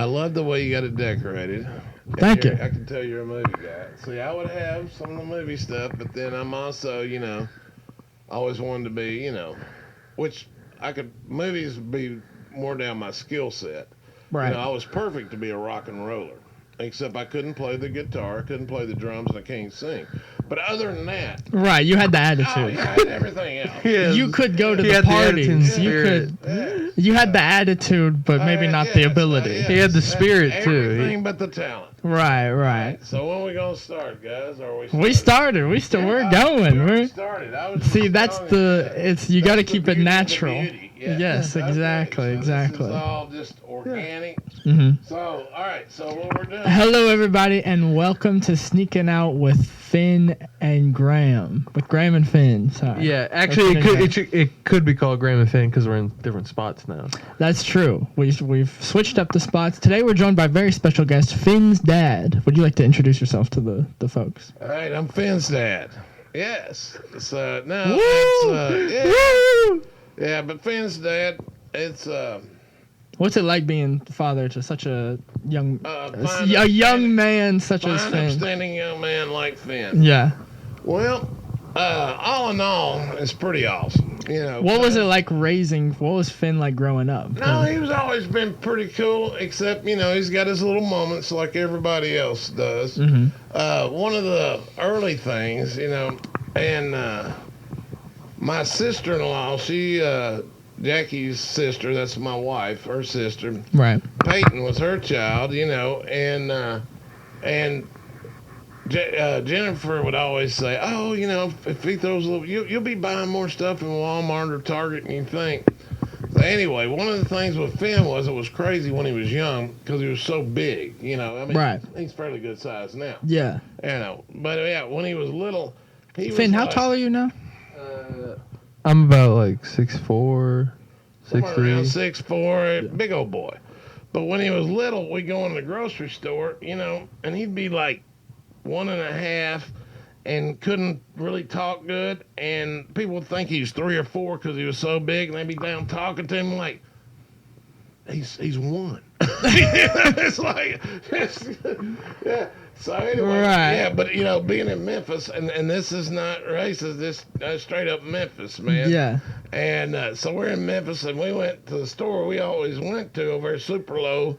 I love the way you got it decorated. Thank you. I can tell you're a movie guy. See, I would have some of the movie stuff, but then I'm also, always wanted to be, which movies would be more down my skill set. Right. I was perfect to be a rock and roller, except I couldn't play the guitar, couldn't play the drums, and I can't sing. But other than that, Right, you had the attitude. oh, yeah, I had everything else. You could go to the parties. You had the attitude, but maybe not the ability. He had the spirit too. Everything but the talent. Right. So when are we gonna start, guys? We started. We're going. We're started. See, you got to keep it natural. Yeah. Yes, exactly. This is all just organic. Mm-hmm. So, all right. So what we're doing. Hello, everybody, and welcome to Sneaking Out with Finn and Graham. With Graham and Finn. Sorry. Yeah, actually, it could be called Graham and Finn because we're in different spots now. That's true. We've switched up the spots. Today we're joined by a very special guest, Finn's dad. Would you like to introduce yourself to the folks? All right, I'm Finn's dad. Yes. So yeah, but Finn's dad, it's what's it like being father to such a young man such as Finn? Upstanding young man like Finn. Yeah. Well, all in all, it's pretty awesome. What was it like raising? What was Finn like growing up? No, he's always been pretty cool, except he's got his little moments like everybody else does. Mm-hmm. One of the early things, and my sister-in-law, Jackie's sister, that's my wife, her sister. Right. Peyton was her child, and Jennifer would always say, "Oh, if he throws a little, you'll be buying more stuff in Walmart or Target than you think." So anyway, one of the things with Finn was it was crazy when he was young because he was so big. Right. He's fairly good size now. Yeah. But yeah, when he was little, Finn, how tall are you now? I'm about like 6'4", 6'3". Around 6'4", big old boy. But when he was little, we'd go in the grocery store, and he'd be like 1.5 and couldn't really talk good. And people would think he was 3 or 4 because he was so big, and they'd be down talking to him like, he's 1. It's like, yeah. So anyway, right. Yeah, but being in Memphis, and this is not racist, this straight up Memphis, man. Yeah. And so we're in Memphis, and we went to the store we always went to over at Super Low,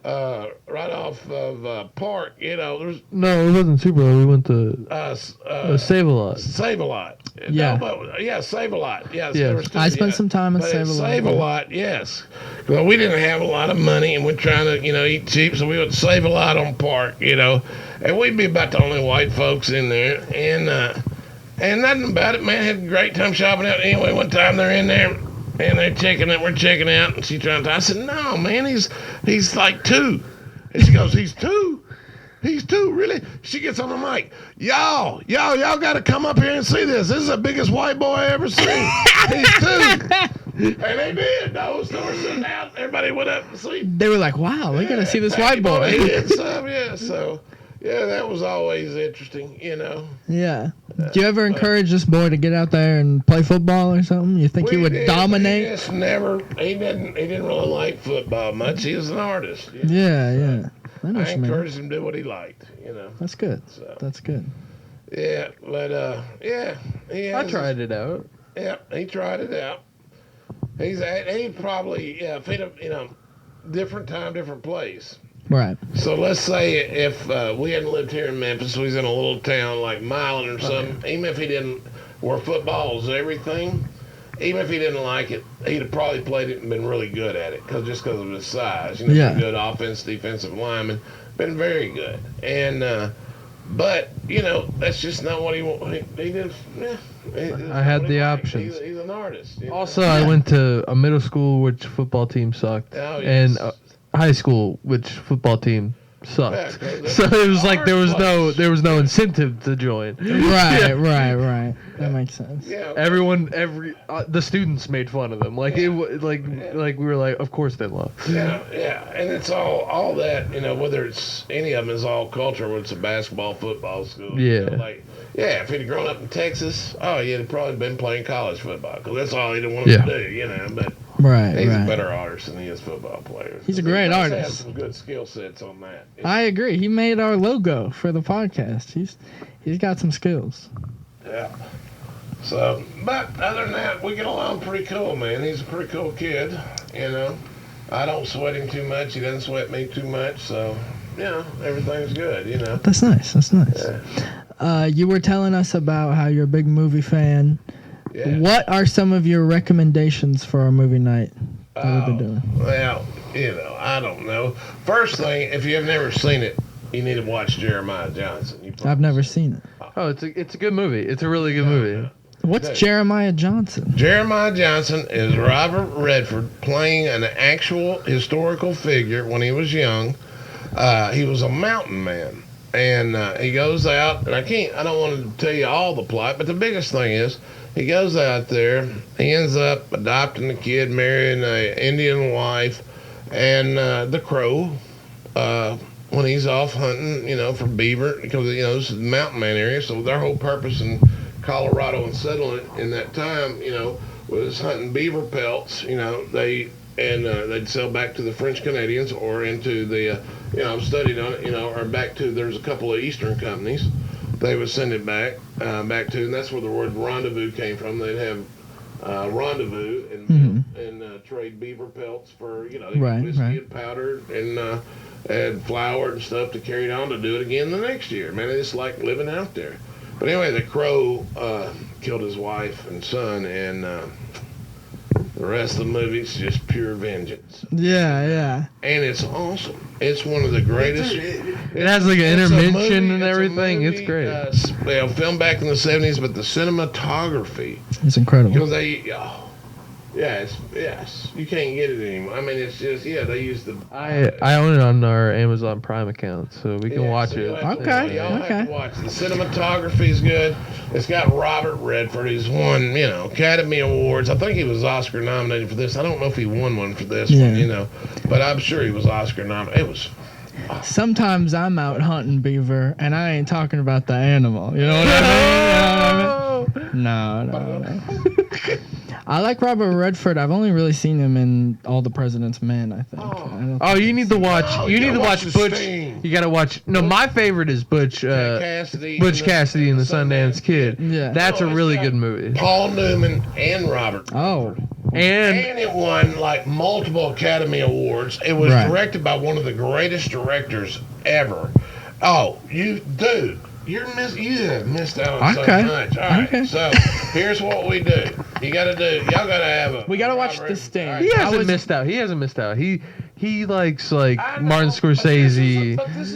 right off of Park. There's No, it wasn't Super Low. We went to Save a Lot. Save a Lot. Yeah. No, but, Save a Lot. Yes. Yeah. I spent some time at Save a Lot. Save a Lot, yes. Well, we didn't have a lot of money, and we're trying to, eat cheap, so we would Save a Lot on Park, and we'd be about the only white folks in there, and nothing about it, man. Had a great time shopping out. Anyway, one time they're in there, and we're checking out, and she's trying to. I said, "No, man, he's like 2." And she goes, "He's 2? He's 2, really?" She gets on the mic. Y'all got to come up here and see this. This is the biggest white boy I ever seen. He's 2. And they did. Those stores sitting out. Everybody went up and see. They were like, "Wow, we got to see this white boy." He did some, yeah. So, yeah, that was always interesting, Yeah. Do you ever encourage this boy to get out there and play football or something? You think he would dominate? He just never. He didn't really like football much. He was an artist. Yeah. I encouraged him to do what he liked. That's good. So. That's good. Yeah, but yeah. I tried it out. Yeah, he tried it out. He probably if he'd different time, different place. Right. So let's say if we hadn't lived here in Memphis, we was in a little town like Milan or something, even if he didn't, where football is everything, even if he didn't like it, he'd have probably played it and been really good at it, because of his size. Yeah. Good offense, defensive lineman, been very good. And, but, that's just not what he wanted. He did, yeah. I had the options. He's an artist. Also, I went to a middle school which football team sucked. Oh, yes. And high school which football team sucked. Yeah, so it was like there was no incentive to join. Right. That makes sense. Yeah. The students made fun of them. Like we were like, of course they lost. Yeah, and it's all that, whether it's any of them is all culture, whether it's a basketball, football school. Yeah. If he'd grown up in Texas, he'd have probably been playing college football, because that's all he'd wanted to do, but. Right, He's a right. better artist than he is football player. He's a great He does artist. have some good skill sets on that. I agree. He made our logo for the podcast. He's got some skills. Yeah. So, but other than that, we get along pretty cool, man. He's a pretty cool kid, you know. I don't sweat him too much. He doesn't sweat me too much. So, you know, everything's good, you know. That's nice. That's nice. Yeah. You were telling us about how you're a big movie fan. Yeah. What are some of your recommendations for our movie night that we've been doing? Well, you know, I don't know. First thing, if you have never seen it, you need to watch Jeremiah Johnson. I've never seen it. Oh, it's a good movie. It's a really good movie. What's Dude. Jeremiah Johnson? Jeremiah Johnson is Robert Redford playing an actual historical figure when he was young. He was a mountain man. And he goes out, and I don't want to tell you all the plot, but the biggest thing is he goes out there, he ends up adopting a kid, marrying an Indian wife, and the Crow, when he's off hunting, you know, for beaver, because, you know, this is the mountain man area, so their whole purpose in Colorado and settling in that time, you know, was hunting beaver pelts, you know, they'd sell back to the French Canadians or into the, you know, I've studied on it, you know, or back to, there's a couple of Eastern companies, they would send it back to, and that's where the word rendezvous came from. They'd have rendezvous and trade beaver pelts for, you know, whiskey and powder and flour and stuff to carry it on to do it again the next year. Man, it's like living out there. But anyway, the Crow killed his wife and son, and the rest of the movie's just pure vengeance. Yeah. And it's awesome. It's one of the greatest. It has like an intervention and everything. It's great. Filmed back in the 70s, but the cinematography. It's incredible. Because yes, you can't get it anymore. I mean, it's just, they use the. I own it on our Amazon Prime account, so we can watch it. Okay. Y'all have to watch it. The cinematography is good. It's got Robert Redford. He's won, you know, Academy Awards. I think he was Oscar nominated for this. I don't know if he won one for this one, you know, but I'm sure he was Oscar nominated. It was. Sometimes I'm out hunting beaver, and I ain't talking about the animal. You know what I mean? No. I like Robert Redford. I've only really seen him in All the President's Men, I think. You need to watch. You need to watch Butch. Sting. You gotta watch. No, my favorite is Butch. Cassidy. Butch Cassidy and the Sundance Kid. Yeah. That's a really good movie. Paul Newman and Robert. Oh. And it won like multiple Academy Awards. It was directed by one of the greatest directors ever. Oh, you have missed out on so much. All right, so here's what we do. Y'all gotta have We gotta watch The Sting. Right. he hasn't missed out. He likes like Martin Scorsese. But this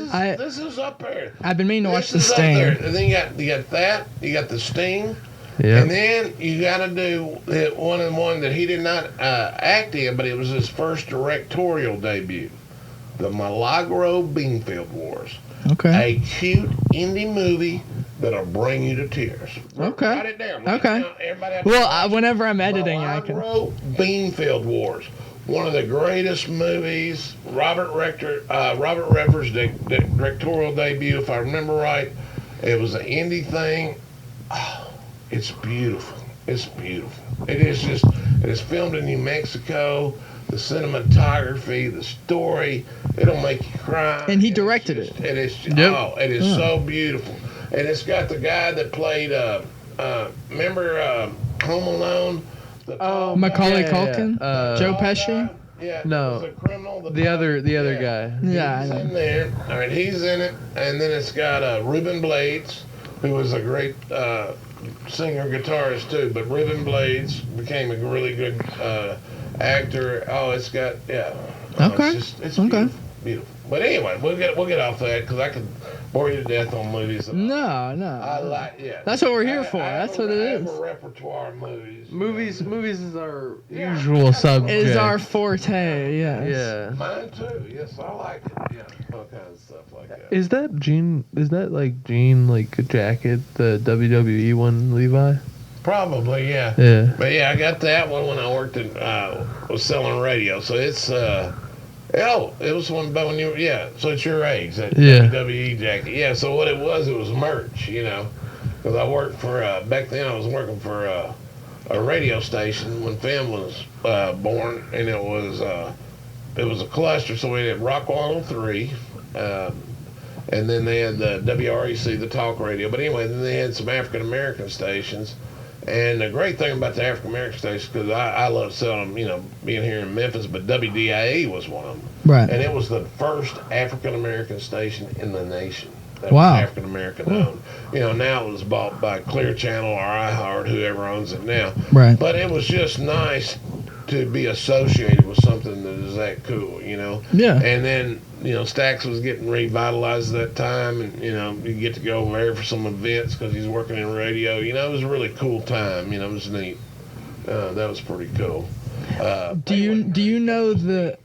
is up there. I've been meaning to watch The This is up Sting. there. And then you got that. You got The Sting. Yeah. And then you got to do one that he did not act in, but it was his first directorial debut, The Milagro Beanfield Wars. Okay. A cute indie movie that'll bring you to tears. Okay. Write it down. Okay. Everybody have to Well, watch whenever I'm editing, I can. Milagro Beanfield Wars. One of the greatest movies. Robert Redford's directorial debut, if I remember right. It was an indie thing. Oh, it's beautiful. It's beautiful. It is filmed in New Mexico. The cinematography, the story, it'll make you cry. And he directed it. It is so beautiful. And it's got the guy that played, remember Home Alone? Macaulay Culkin? Joe Pesci? Yeah. No. The criminal. The other guy. Yeah, He's I in know. there. All right, he's in it. And then it's got Reuben Blades, who was a great singer, guitarist too. But Reuben Blades became a really good actor. Oh, it's got Okay. It's beautiful. But anyway, we'll get off that because I could bore you to death on movies. No. I like That's what we're here for. That's what it I have is. a repertoire of movies. Movies is our usual subject. Is our forte, yes. Yeah. Mine too. Yes, I like it. Yeah, all kinds of stuff like that. Is that Gene like a jacket, the WWE one, Levi? Probably, yeah. Yeah. But yeah, I got that one when I worked at was selling radio. So it's it was one about when you so it's your age, that WWE jacket. Yeah, so what it was merch, you know. Because I worked for back then I was working for a radio station when Finn was born, and it was a cluster. So we had Rock 103, and then they had the WREC, the talk radio. But anyway, then they had some African American stations. And the great thing about the African American stations, because I love selling them, being here in Memphis, but WDIE was one of them. Right. And it was the first African American station in the nation. That Wow. was African American owned. Now it was bought by Clear Channel or iHeart, whoever owns it now. Right. But it was just nice to be associated with something that is that cool, Yeah. And then, Stax was getting revitalized at that time, and, you get to go over there for some events because he's working in radio. It was a really cool time. It was neat. That was pretty cool. Do you know the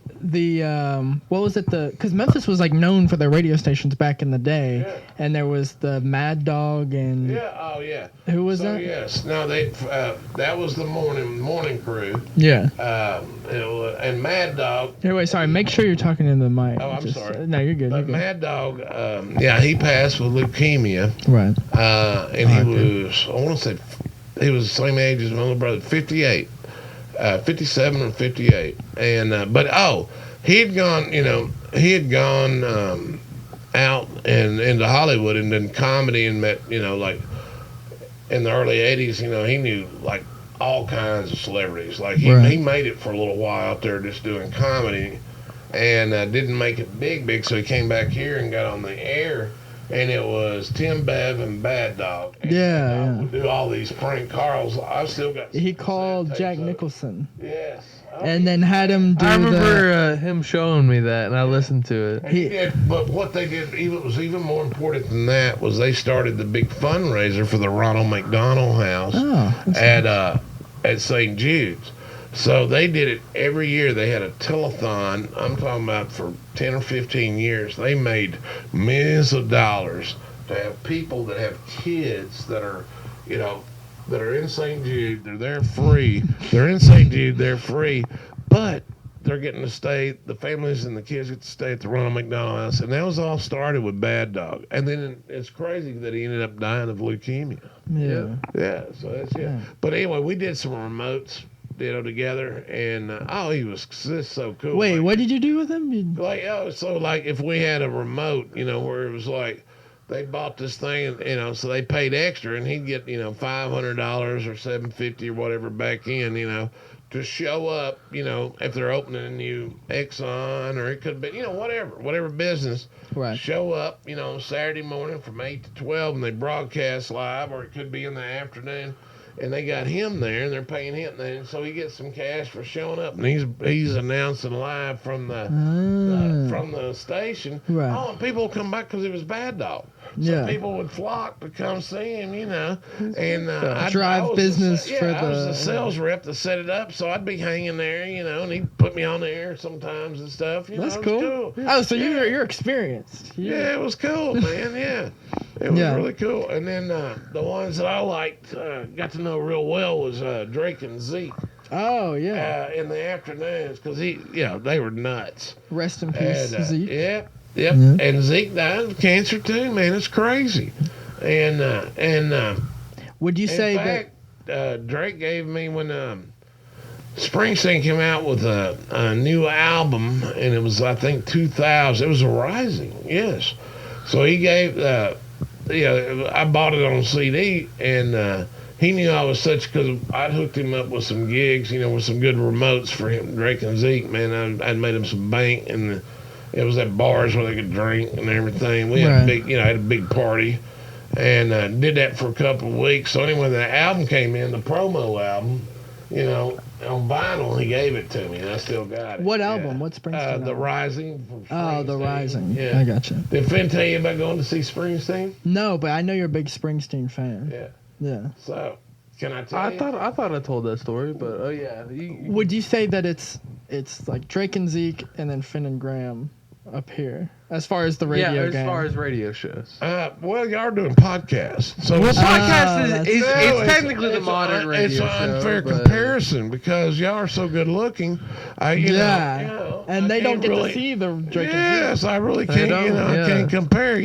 what was it, because Memphis was like known for their radio stations back in the day, Yeah. and there was the Mad Dog and Yeah. Who was that? Yes. No, that was the morning crew. Yeah. And Mad Dog. Here, wait, sorry. Make sure you're talking into the mic. Oh, I'm sorry. No, you're good. But You're good. Mad Dog, he passed with leukemia. Right. And he was, I want to say, he was the same age as my little brother, 58. 57 or 58. And, but he had gone out and into Hollywood and done comedy and met, like in the early 80s, he knew like all kinds of celebrities. Like he made it for a little while out there just doing comedy and didn't make it big. So he came back here and got on the air. And it was Tim Bev and Bad Dog. And Yeah. would do all these prank calls. I've still got. He called tapes Jack of it. Nicholson. Yes. And then had him do I remember him showing me that, and I listened to it. And he did, but what they did, was even more important than that, was they started the big fundraiser for the Ronald McDonald House at St. Jude's. So they did it every year. They had a telethon. I'm talking about for 10 or 15 years. They made millions of dollars to have people that have kids that are, that are in St. Jude. They're there free. They're in St. Jude. They're free. But they're getting to stay, the families and the kids get to stay at the Ronald McDonald House. And that was all started with Bad Dog. And then it's crazy that he ended up dying of leukemia. Yeah. Yeah, so that's it. Yeah. But anyway, we did some remotes, together, and he was just so cool. Wait, like, what did you do with him? Like if we had a remote, where it was like they bought this thing, and so they paid extra, and he'd get $500 or $750 or whatever back in, to show up, if they're opening a new Exxon or it could be, whatever business. Right. Show up, Saturday morning from 8 to 12, and they broadcast live, or it could be in the afternoon. And they got him there, and they're paying him, and so he gets some cash for showing up, and he's announcing live from the station. Right. Oh, and people would come back because it was Bad Dog. So people would flock to come see him, and drive business for I was the sales rep to set it up, so I'd be hanging there, and he'd put me on the air sometimes and stuff. That's it was cool. Oh, so you're experienced. Yeah, it was cool, man. Yeah, it was really cool. And then the ones that I liked, got to know real well was Drake and Zeke. Oh yeah. In the afternoons, because they were nuts. Rest in peace, Zeke. Yep. Yeah. And Zeke died of cancer too, man. It's crazy. And would you say that Drake gave me when Springsteen came out with a new album, and it was I think 2000. It was Rising, yes. So he gave I bought it on CD, and he knew I was such, because I'd hooked him up with some gigs, with some good remotes for him, Drake and Zeke, man. I'd made him some bank, and it was at bars where they could drink and everything. We had a big party, and did that for a couple of weeks. So anyway, the album came in, the promo album, on vinyl. He gave it to me, and I still got it. What album? What Springsteen album? The Rising. From Oh, The Rising. Yeah. I gotcha. Did Finn tell you about going to see Springsteen? No, but I know you're a big Springsteen fan. Yeah. Yeah. So, can I tell you? I thought I told that story, but oh yeah. Would you say that it's like Drake and Zeke and then Finn and Graham up here as far as the radio game? as far as radio shows. Well, y'all are doing podcasts. So Podcast is it's technically the modern radio It's show. an unfair but- comparison because y'all are so good looking. And they don't get to see the Drake and Zeke. Yes, I really They can't. don't, I yeah. can't compare.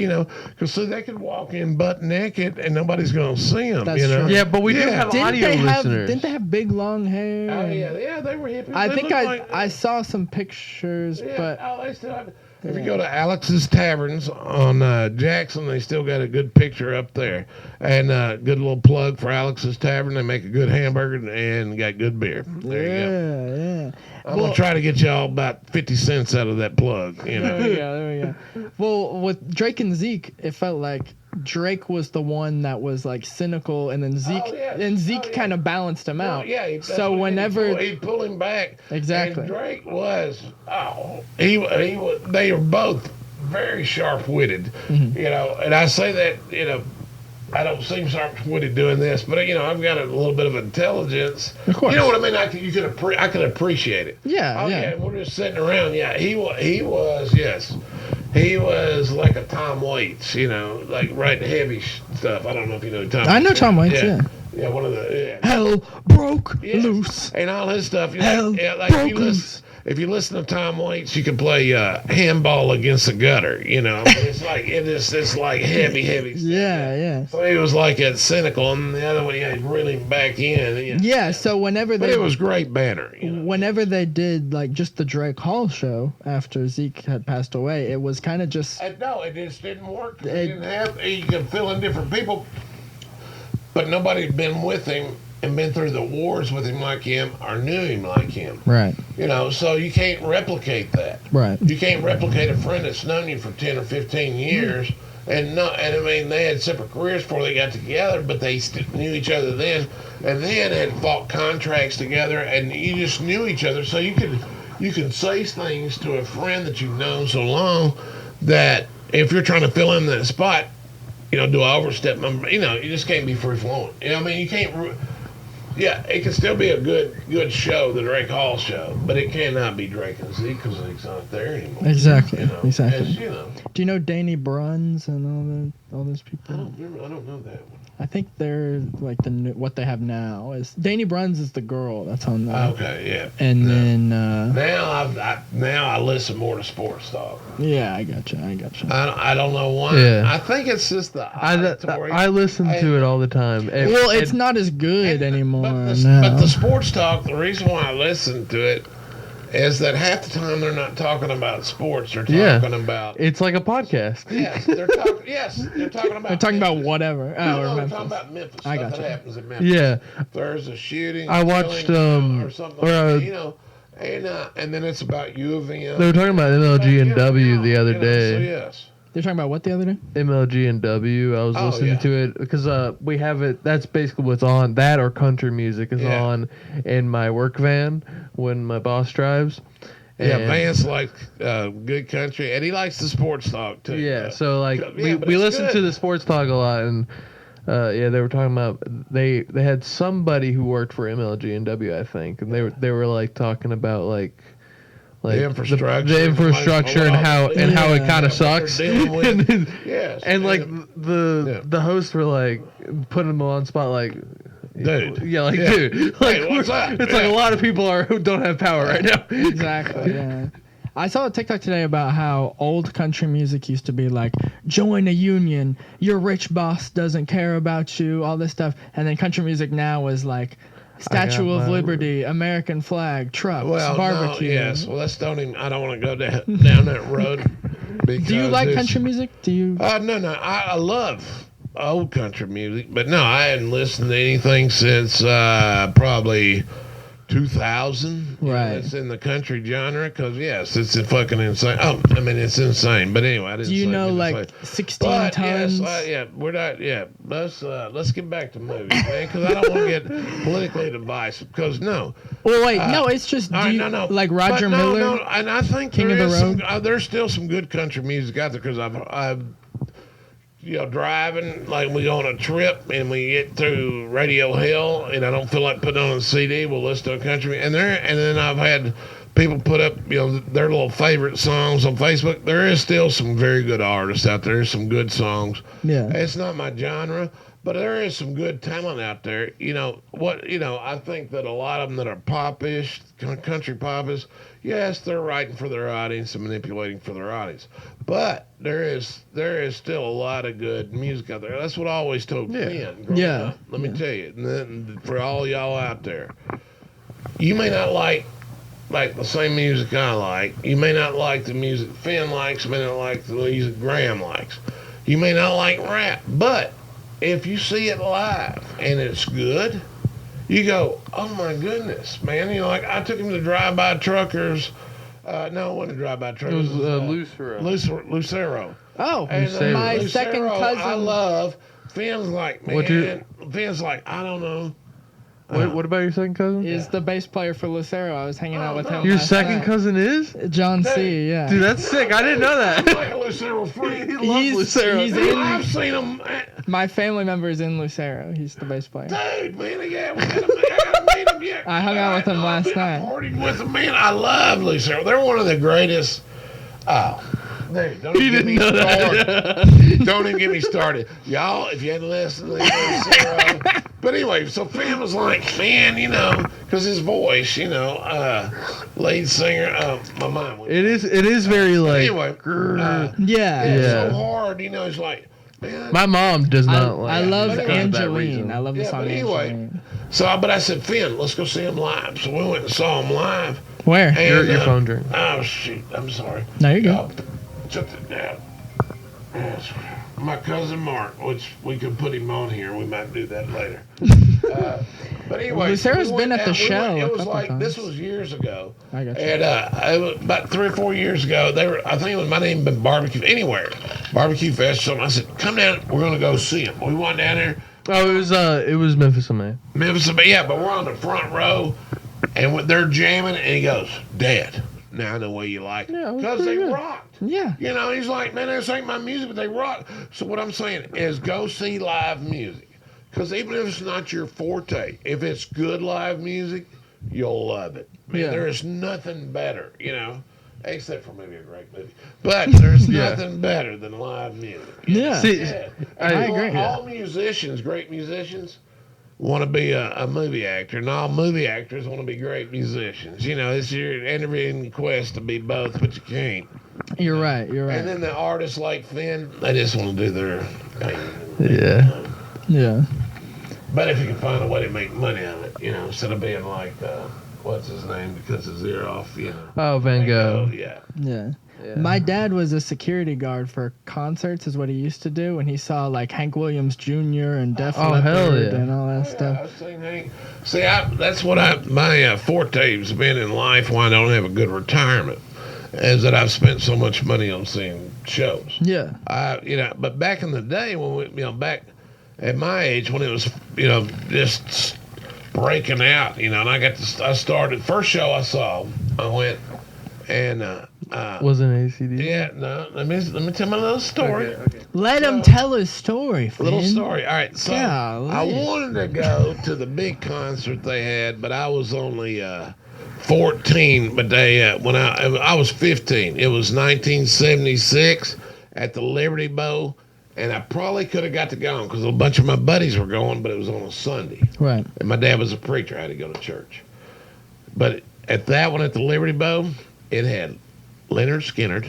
Because so they could walk in butt naked and nobody's gonna see them. That's true. Yeah, but we do Yeah. have audio listeners. Didn't they have big long hair? Oh and- yeah, they were hippies. I They think looked like- I saw some pictures, Yeah, but they still have. If you go to Alex's Taverns on Jackson, they still got a good picture up there, and good little plug for Alex's Tavern. They make a good hamburger and got good beer. There you go. yeah. I'm gonna try to get y'all about 50 cents out of that plug. There we go. Well, with Drake and Zeke, it felt like Drake was the one that was like cynical, and then Zeke kind of balanced him out. So whenever he pulled him back, Exactly. And Drake was, he was. They are both very sharp-witted, And I say that, I don't seem sharp-witted doing this, but I've got a little bit of intelligence. Of course. You know what I mean? I can appreciate it. Yeah. We're just sitting around. Yeah, he was. Yes, he was like a Tom Waits. Like writing heavy stuff. I don't know if you know Tom. I know Waits. Tom Waits. Yeah. Yeah, one of the Hell broke Yes. loose. and all his stuff. Hell Like broke loose. if you listen to Tom Waits, you can play handball against the gutter. It's like it's like heavy stuff. Yeah. So he was like that cynical, and the other one he had reeling back in. Yeah. So whenever But they it was great banner. whenever they did like just the Drake Hall show after Zeke had passed away, it was kind of just No, it just didn't work. You could fill in different people, but nobody had been with him and been through the wars with him like him or knew him like him. right. So you can't replicate that. Right. You can't replicate a friend that's known you for 10 or 15 years. And I mean, they had separate careers before they got together, but they knew each other then, and then had fought contracts together, and you just knew each other. So you can say things to a friend that you've known so long that if you're trying to fill in that spot, do I overstep my, you just can't be free flowing. I mean, you can't. Yeah, it can still be a good show, the Drake Hall show, but it cannot be Drake and Zeke because Zeke's not there anymore. Exactly. Exactly. Do you know Danny Bruns and all those people? I don't know that one. I think they're like what they have now is Danny Bruns is the girl that's on there. Okay, yeah. And then now I listen more to sports talk. yeah, I gotcha. I don't know why. Yeah. I think it's just the auditory. I listen to it all the time. Well, it's not as good anymore. But the sports talk, the reason why I listen to it is that half the time they're not talking about sports. They're talking about. It's like a podcast. Yes, they're talking. They're talking about. They're talking about Memphis. whatever. No, or they're Memphis. talking about Memphis. I Stuff gotcha. that happens in Memphis. Yeah. If there's a shooting. I watched, killing, or something. or, and then it's about U of M. They were talking about MLG and W the other So day. yes. They're talking about what the other day? MLG and W. I was listening to it because we have it. That's basically what's on. That or country music is on in my work van when my boss drives. Yeah, And- Vance likes good country, and he likes the sports talk too. Yeah, so like but we it's listen good. to the sports talk a lot, and they were talking about they had somebody who worked for MLG and W, I think, and they were like talking about like the infrastructure, the infrastructure, and how it kind of sucks. Dealing with. and Yes, like Yeah. the hosts were like putting them on spot like. Dude. Yeah, like Yeah. dude. Like Hey, what's up? it's like a lot of people who don't have power right now. Exactly. Yeah. I saw a TikTok today about how old country music used to be like, join a union, your rich boss doesn't care about you, all this stuff. And then country music now is like Statue of Liberty, American flag, trucks, barbecue. No, yes. Well, I don't want to go down that road. Do you like country music? Do you? No. I love old country music, but no, I hadn't listened to anything since probably 2000. Right. It's in the country genre because yes, it's fucking insane. Oh, I mean it's insane. But anyway, I didn't. Do you say know it's like insane. 16 But tons? yes, we're not. Yeah, let's get back to movies, man, because I don't want to get politically divisive. Because no, Well, wait, no, it's just all do right, you, no, like Roger but Miller. No, and I think King there of the is Road? there's still some good country music out there because I've driving, like we go on a trip and we get through radio hell and I don't feel like putting on a CD, we'll listen to a country and then I've had people put up, their little favorite songs on Facebook. There is still some very good artists out there. There's some good songs. Yeah. It's not my genre, but there is some good talent out there. I think that a lot of them that are popish, country popish, yes, they're writing for their audience and manipulating for their audience. But there is still a lot of good music out there. That's what I always told Finn. Yeah. Up. Let me tell you, and then for all y'all out there, you may not like the same music I like. You may not like the music Finn likes. You may not like the music Graham likes. You may not like rap. But if you see it live and it's good, you go, oh my goodness, man. Like I took him to Drive-By Truckers. No, it wasn't Drive-By Truckers. It was Lucero. Lucero. Oh, And, my Lucero, second cousin. I love. Finn's like, man. Finn's like, I don't know. What about your second cousin? Is the bass player for Lucero. I was hanging out with him. Your last second night. cousin is? John C. Yeah. Dude, that's sick. I didn't know that. He's like a Lucero freak. He loves Lucero. He's in. I've seen him. My family member is in Lucero. He's the bass player. Dude, man, yeah, we gotta meet him yet. I hung out with him last I night. partied with him, man. I love Lucero. They're one of the greatest. Dude, don't even get me started. Don't even get me started. Y'all, if you hadn't listened to Lucero. But anyway, so Finn was like, man, because his voice, lead singer, my mind went. It is very like. Anyway, Yeah. it's so hard, it's like, man. My mom does not like. I love because of that Angeline. reason. I love the song but anyway, Angeline. but I said, Finn, let's go see him live. So we went and saw him live. Where? And, Your phone drink. Oh, shoot. I'm sorry. No, you're good. Took it down. Yes. My cousin Mark, which we could put him on here. We might do that later. But anyway, Lucero's been at the show It a was couple like times. this was years ago, I got you. and it was about 3 or 4 years ago. I think it was my name, been Barbecue Anywhere, Barbecue Fest. So I said, "Come down. We're gonna go see him." We went down there. Oh, it was Memphis in May. Memphis, yeah, but we're on the front row, and they're jamming, and he goes, "Dad, now I know why you like it, Yeah, it was because they pretty good. rocked." Yeah. He's like, man, this ain't my music, but they rock. So what I'm saying is go see live music. Because even if it's not your forte, if it's good live music, you'll love it. Man, Yeah. there is nothing better, except for maybe a great movie. But there's nothing better than live music. Yeah. See, Yeah. I agree. All musicians, great musicians, want to be a movie actor, and all movie actors want to be great musicians. It's your never-ending quest to be both, but you can't. You're right. You're And right. then the artists like Finn, they just want to do their thing. Yeah. Yeah. But if you can find a way to make money on it, instead of being like, what's his name, because his ear off, Oh, Van Gogh. Yeah. Yeah. My dad was a security guard for concerts, is what he used to do, and he saw like Hank Williams Jr. and Def Oh, Leppard hell yeah. and all that Yeah, stuff. I've seen Hank. See, that's what my forte's been in life, why I don't have a good retirement, is that I've spent so much money on seeing shows. Yeah. But back in the day when back at my age when it was, just breaking out, and I started first show I saw, I went and Wasn't ACD? yeah, no, let me tell my little story. Okay. Let him tell his story, Finn. Little story. All right, so Golly. I wanted to go to the big concert they had, but I was only 14. But they when I was 15. It was 1976 at the Liberty Bowl, and I probably could have got to go because a bunch of my buddies were going, but it was on a Sunday, Right. and my dad was a preacher. I had to go to church. But at that one at the Liberty Bowl, it had Leonard Skinner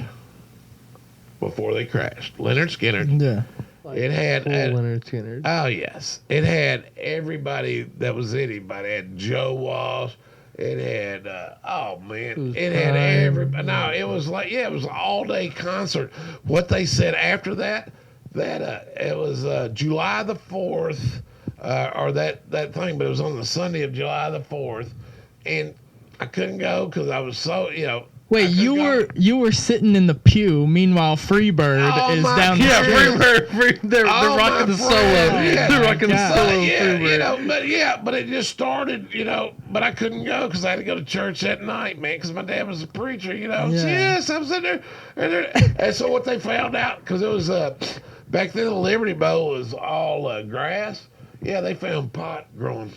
before they crashed. Leonard Skinner. Yeah. It had Full Leonard Skinner. oh yes, it had everybody that was anybody. It had Joe Walsh. It had oh man, it had everybody. No, it was like it was an all day concert. What they said after that it was July the 4th or that thing, but it was on the Sunday of July the 4th, and I couldn't go because I was so I Wait, couldn't you were sitting in the pew. Meanwhile, Freebird Oh is my down the Yeah, street. they're Oh, rocking my the solo. friend, yeah. They're rocking the God. solo. Yeah, but it just started, but I couldn't go because I had to go to church that night, man, because my dad was a preacher, Yeah. Yes, I was in there, and so what they found out, because it was, back then the Liberty Bowl was all grass, yeah, they found pot growing.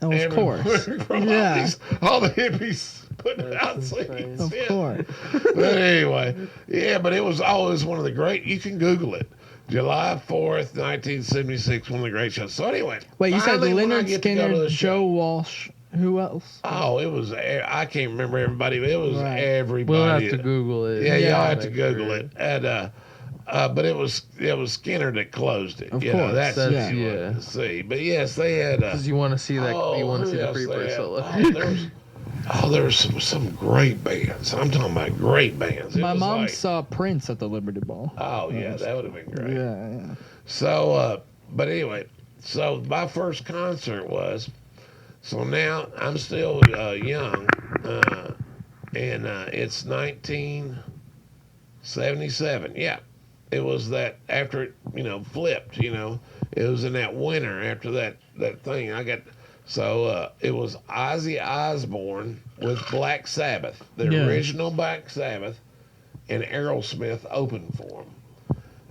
Oh, of course. From Yeah. all the hippies putting out insane. seats. Of Yeah. course. But anyway, yeah, but it was always one of the great. You can Google it. July 4th, 1976, one of the great shows. So anyway, Wait, you said finally, when I Leonard get to go to Skinner, the show- Joe Walsh. Who else? Oh, it was. I can't remember everybody, but it was Right. everybody. We'll have to Google it. Yeah, y'all have to Make Google sure. it. And but it was Skinner that closed it. Of you know, course, that's that's- easy yeah. to see. But yes, they had. Because you want to see that. you want to see the who else they Freebird had? solo. There was some great bands. I'm talking about great bands. It My was mom like- saw Prince at the Liberty Ball. Oh yeah, that would have been great. Yeah. So, but anyway, so my first concert was. So now I'm still young, and it's 1977. Yeah, it was that after it, flipped. It was in that winter after that thing. It was Ozzy Osbourne with Black Sabbath, the Yeah. original Black Sabbath, and Aerosmith opened for them.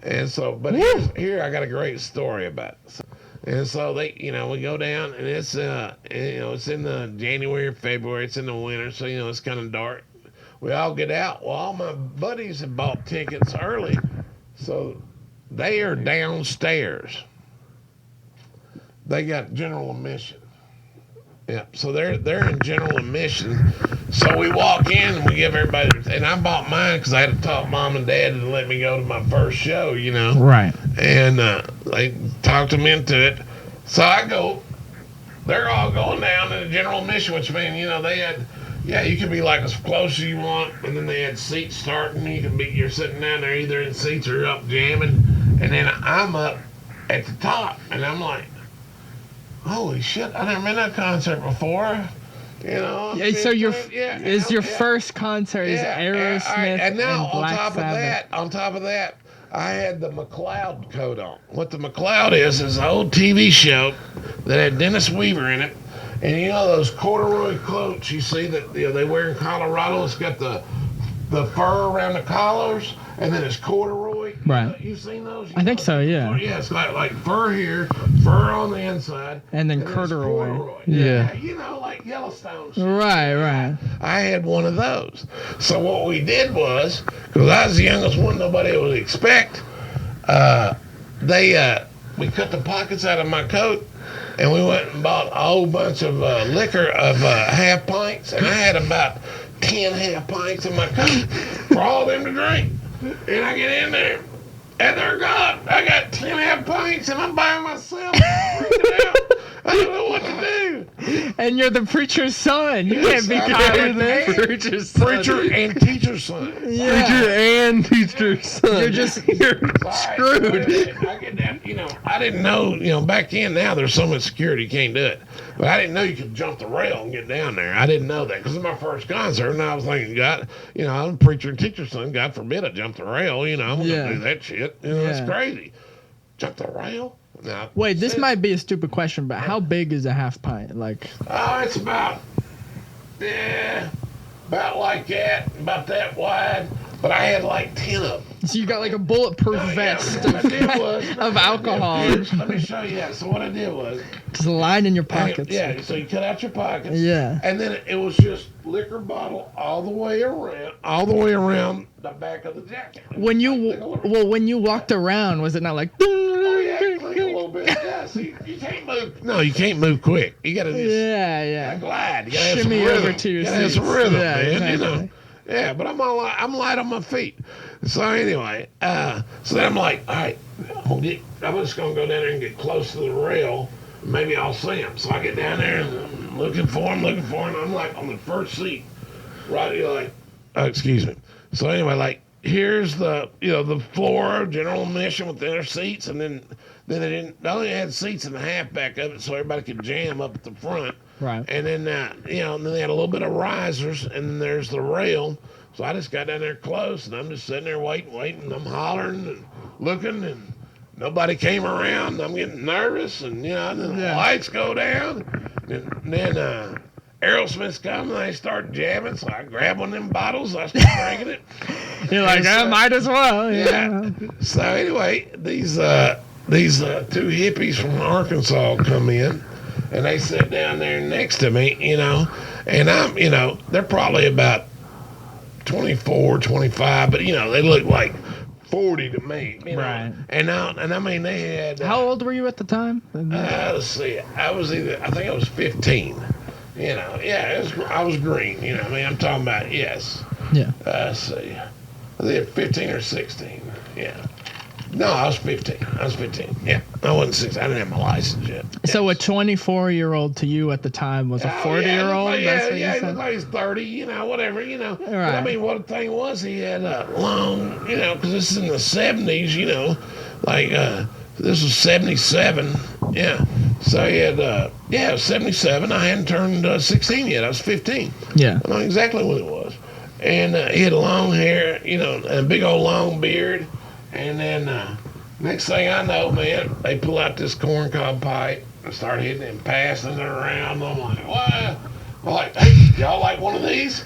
And so, but here I got a great story about it. And so we go down, and it's it's in the January or February. It's in the winter, so it's kind of dark. We all get out. Well, all my buddies have bought tickets early, so they are downstairs. They got general admission. Yeah, so they're in general admission. So we walk in and we give everybody, and I bought mine because I had to talk mom and dad to let me go to my first show, Right. and they talked them into it. So I go, they're all going down in the general admission, which means, they had, you can be like as close as you want, and then they had seats starting. You're sitting down there either in seats or up jamming, and then I'm up at the top, and I'm like, holy shit, I never been to a concert before. Yeah, so your first concert is Aerosmith and now and Black Sabbath. on top of that, I had the McLeod coat on. What the McLeod is an old TV show that had Dennis Weaver in it, and those corduroy coats you see that they wear in Colorado. It's got the fur around the collars, and then it's corduroy. Right. You've seen those? I think so, yeah. Yeah, it's like fur here, fur on the inside, And then it's corduroy. Yeah. like Yellowstone. Right. I had one of those. So what we did was, because I was the youngest one nobody would expect, we cut the pockets out of my coat, and we went and bought a whole bunch of liquor of half pints, and I had about 10 half pints in my coat for all of them to drink. And I get in there, and they're gone. I got 10 half pints, and I'm by myself. Freaking out. I don't know what to do. And you're the preacher's son. You can't be caught with this. Preacher's son. Preacher and teacher's son. Yeah. Preacher and teacher's son. You're just Screwed. I get that, I didn't know, back then now there's so much security you can't do it. But I didn't know you could jump the rail and get down there. I didn't know that because it was my first concert, and I was thinking, God, I'm a preacher and teacher's son. God forbid I jump the rail. I'm going to do that shit. It's crazy. Jump the rail? No. Wait, this might be a stupid question, but how big is a half pint? Like, It's about like that, about that wide. But I had like 10 of them. so you got like a bulletproof vest What I did was, of alcohol, let me show you that. So what I did was, just lying in your pockets. yeah, so you cut out your pockets. Yeah. And then it was just liquor bottle all the way around the back of the jacket. When you walked around, was it not like? Oh yeah, click a little bit. Yeah, see, you can't move. No, you can't move quick. You gotta just Yeah. glide. You gotta have Shimmy some rhythm. over to your You gotta have some seats. rhythm, Yeah, man. exactly. Yeah, but I'm light on my feet. So anyway, so then I'm like, all right, I'm just gonna go down there and get close to the rail. Maybe I'll see him. So I get down there and I'm looking for him. I'm like on the first seat, right? Excuse me. So anyway, like here's the the floor general admission with their seats, and then they only had seats in the halfback of it, so everybody could jam up at the front. Right. And then and then they had a little bit of risers, and then there's the rail. So I just got down there close, and I'm just sitting there waiting. And I'm hollering and looking, and nobody came around. I'm getting nervous, and then the lights go down, and then Aerosmith's come, and they start jamming. So I grab one of them bottles, I start drinking it. You're like, I might as well. Yeah. So anyway, these two hippies from Arkansas come in, and they sit down there next to me, and I'm, they're probably about 24, 25, but they look like 40 to me, Right. And I mean, they had. How old were you at the time? Let's see. I think I was 15. I was green. I mean, I'm talking about, yes. Yeah. Let's see. I think 15 or 16. Yeah. No, I was 15. Yeah. I wasn't 16. I didn't have my license yet. So a 24-year-old to you at the time was a 40-year-old? Yeah, he looked like he's 30, whatever, But I mean, what the thing was, he had a long, because this is in the 70s, like, this was 77. Yeah. So he had, 77. I hadn't turned 16 yet. I was 15. Yeah. I know exactly what it was. And he had long hair, and a big old long beard. And then next thing I know, man, they pull out this corncob pipe and start hitting it and passing it around. I'm like, what? I'm like, hey, y'all like one of these?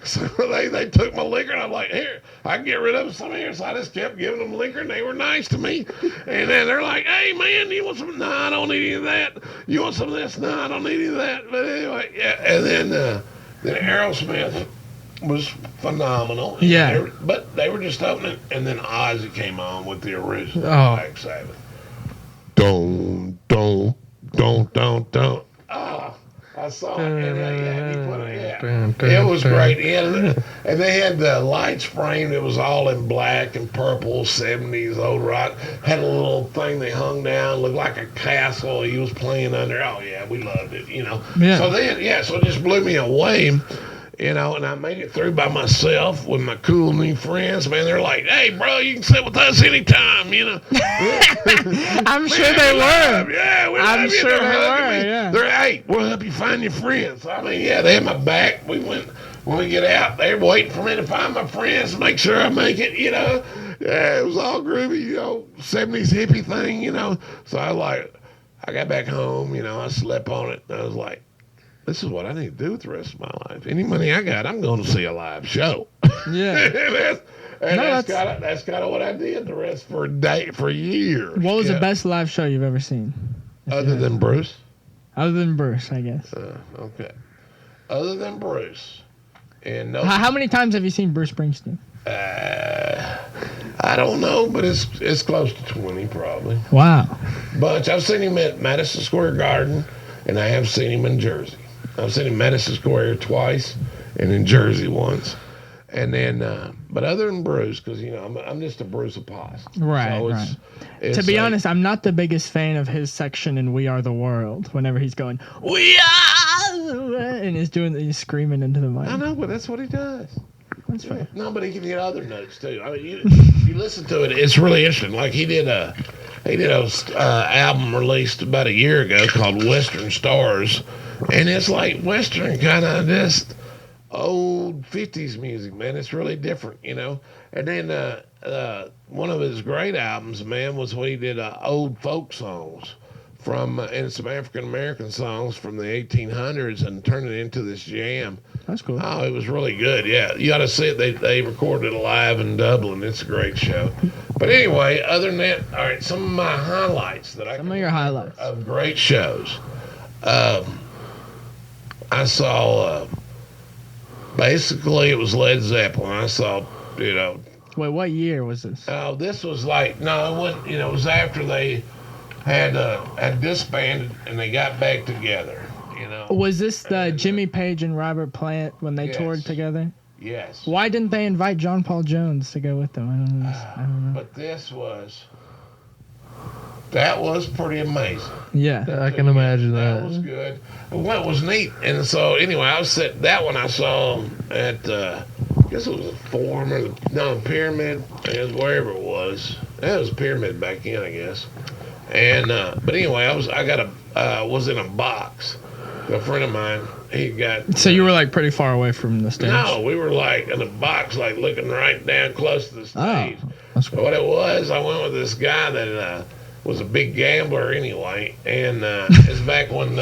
So they took my liquor, and I'm like, here, I can get rid of some here. So I just kept giving them liquor, and they were nice to me. And then they're like, hey, man, you want some? No, I don't need any of that. You want some of this? No, I don't need any of that. But anyway, yeah. And then Aerosmith was phenomenal. Yeah. But they were just opening, and then Ozzy came on with the original Black Sabbath. Don't. Oh, I saw it. It was great. And they had the lights framed. It was all in black and purple, 70s old rock. Had a little thing they hung down, looked like a castle he was playing under. Oh, yeah, we loved it, Yeah. So then, so it just blew me away. And I made it through by myself with my cool new friends. Man, they're like, hey, bro, you can sit with us anytime, I'm sure they were. Yeah, I'm sure they were, me. yeah. They're, hey, we'll help you find your friends. I mean, yeah, they had my back. When we get out, they're waiting for me to find my friends, make sure I make it, Yeah, it was all groovy, 70s hippie thing, So I got back home, I slept on it. And I was like, this is what I need to do with the rest of my life. Any money I got, I'm going to see a live show. Yeah. That's kind of what I did the rest for years. What was the best live show you've ever seen? Other than Bruce? Other than Bruce, I guess. Okay. Other than Bruce. And How many times have you seen Bruce Springsteen? I don't know, but it's close to 20 probably. Wow. Bunch. I've seen him at Madison Square Garden, and I have seen him in Jersey. I've seen him in Madison Square twice, and in Jersey once. And then, but other than Bruce, because I'm just a Bruce apostle. Right, so right. To be honest, I'm not the biggest fan of his section in "We Are the World." Whenever he's going, "We are," and he's screaming into the mic. I know, but that's what he does. That's fair. No, but he can hit other notes too. I mean, you listen to it; it's really interesting. Like he did a album released about a year ago called Western Stars, and it's like Western kind of just old 50s music, man. It's really different, And then one of his great albums, man, was when he did old folk songs and some African American songs from the 1800s and turned it into this jam. That's cool. Oh, it was really good. Yeah, you got to see it. They recorded it live in Dublin. It's a great show. But anyway, other than that, all right, some of my highlights Some of your highlights of great shows. I saw. Basically, it was Led Zeppelin. I saw, Wait, what year was this? This was it was after they had disbanded and they got back together, Was this the Jimmy Page and Robert Plant when they toured together? Yes. Why didn't they invite John Paul Jones to go with them? I don't know. But that was pretty amazing. Yeah. I can imagine that. That was good. What was neat, and so anyway, I saw at I guess it was a Forum or Pyramid, I guess, wherever it was. That was Pyramid back then, I guess. And but anyway, I was in a box. A friend of mine, he got. So you were like pretty far away from the stage. No, we were like in a box, like looking right down close to the stage. Oh, that's cool. What it was, I went with this guy that was a big gambler anyway, and it's back when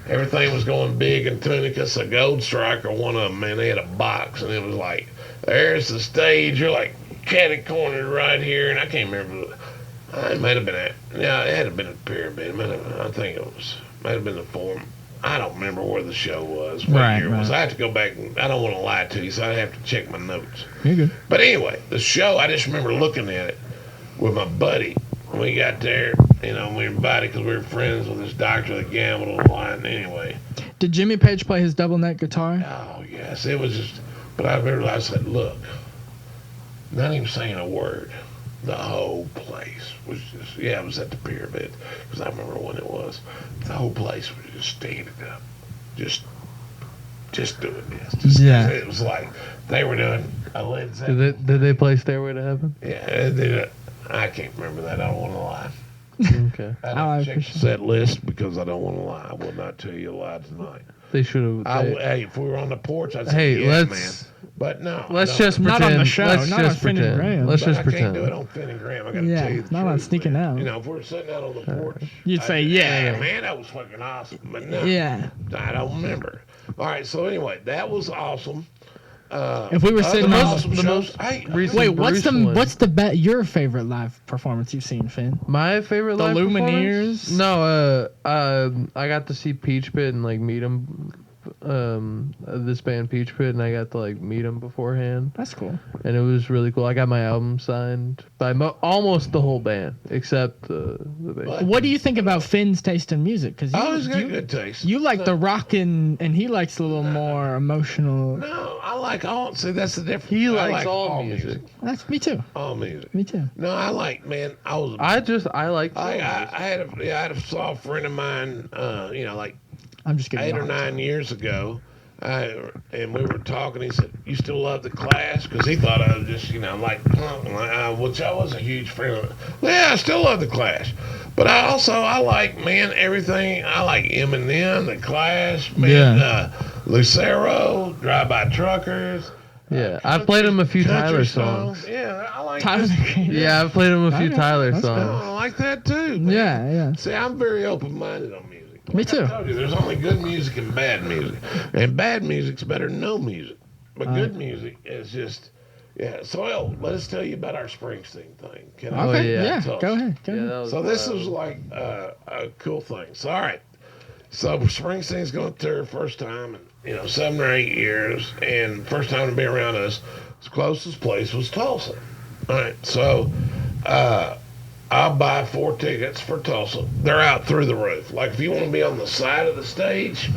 everything was going big in Tunica. So Gold Striker, one of them, man, they had a box, and it was like, there's the stage. You're like catty cornered right here, and I can't remember. It might have been at, yeah, it had been at Pyramid. I think it might have been the Forum. I don't remember where the show was, what Right, year it was. right. I have to go back, and I don't want to lie to you, so I have to check my notes. You're good. But anyway, the show, I just remember looking at it with my buddy. When we got there, we were invited because we were friends with this doctor that gambled a lot. Anyway. Did Jimmy Page play his double neck guitar? Oh, yes. It was just, but I remember I said, look, not even saying a word. The whole place was just, it was at the Pyramid, because I remember when it was. The whole place was just standing up, just doing this. Yeah. It was like they were doing a Led Zeppelin. Did they play Stairway to Heaven? Yeah, I can't remember that. I don't want to lie. Okay. I don't check the set list because I don't want to lie. I will not tell you a lie tonight. They should have. Hey, if we were on the porch, I'd say, let's. man. But no. Let's just Not pretend. on the show, Let's not on just Finn and pretend. Graham. Let's But just I can't pretend. do it on Finn and Graham. I got to Yeah, tell you the not on truth, sneaking man. out. If we're sitting out on the porch, You'd say, yeah. man, that was fucking awesome. But no, Yeah. I don't remember. All right, so anyway, that was awesome. If we were sitting other on awesome the shows, most hey, recent- Wait, what's Bruce one. your favorite live performance you've seen, Finn? My favorite The live Lumineers? performance? No, I got to see Peach Pit and meet him. This band Peach Pit, and I got to meet him beforehand, That's cool. and it was really cool. I got my album signed by almost the whole band except the bass. What do you think about Finn's taste in music? Because I always got good taste. you like the rockin', and he likes a little more emotional. No, I like all. See, that's the difference. He I likes like all music. That's me too. All music. Me too. No, I like, man. I was. I like. I had a soft friend of mine. Like I'm just kidding. 8 or 9 years ago, and we were talking. He said, "You still love the Clash?" Because he thought I was just, like punk, which I was a huge fan of. Yeah, I still love the Clash, but I like, man, everything. I like Eminem, the Clash, man, Lucero, Drive By Truckers. Yeah, I've played him a few country Tyler songs. Yeah, I like Tyler. this. Yeah, I've played him a few Okay, Tyler that's songs. I like that too. Man. Yeah. See, I'm very open-minded on music. Me Like too. I told you, there's only good music and bad music, and bad music's better than no music. But good music is just, So let us tell you about our Springsteen thing. Can I? Okay. yeah. Yeah. Tell Go us. ahead. Go Yeah, ahead. that was So this wild. is like a cool thing. So all right. So Springsteen's going to tour first time in 7 or 8 years, and first time to be around us. His closest place was Tulsa. All right. So I'll buy 4 tickets for Tulsa. They're out through the roof. Like if you want to be on the side of the stage,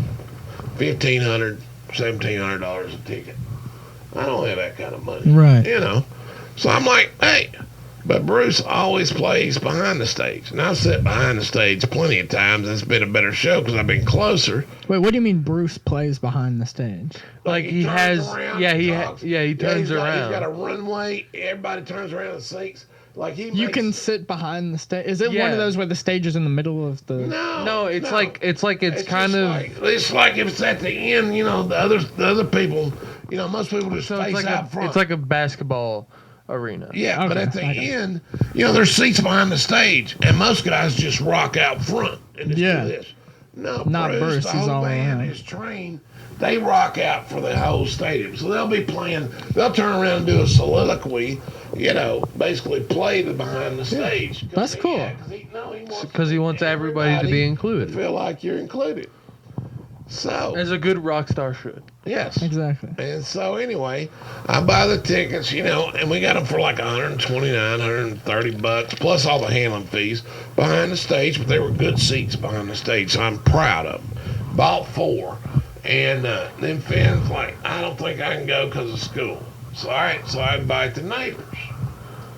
$1,500, $1,700 a ticket. I don't have that kind of money. Right. So I'm like, hey, but Bruce always plays behind the stage. And I've sat behind the stage plenty of times, and it's been a better show because I've been closer. Wait, what do you mean Bruce plays behind the stage? Like he turns has, around yeah, and he talks. he turns He's around. got a runway. Everybody turns around and seats. Like he You makes, can sit behind the stage. Is it one Yeah. of those where the stage is in the middle of the? No, it's like it's kind just of it's like if it's at the end, the other people, most people just so face it's like out front. it's like a basketball arena. Yeah, but Okay, at the I got end, there's seats behind the stage, and most guys just rock out front and just Yeah. do this. No, Not Bruce, the he's whole all band around. is trained. They rock out for the whole stadium. So they'll be playing, they'll turn around and do a soliloquy, basically play the behind the stage. That's cool. Because he wants everybody to be included, feel like you're included. So, as a good rock star should. yes. Exactly. And so anyway, I buy the tickets, and we got them for like $129, $130 plus all the handling fees behind the stage, but they were good seats behind the stage, so I'm proud of them. Bought 4, and then Finn's like, I don't think I can go because of school. So all right, so I invite the neighbors.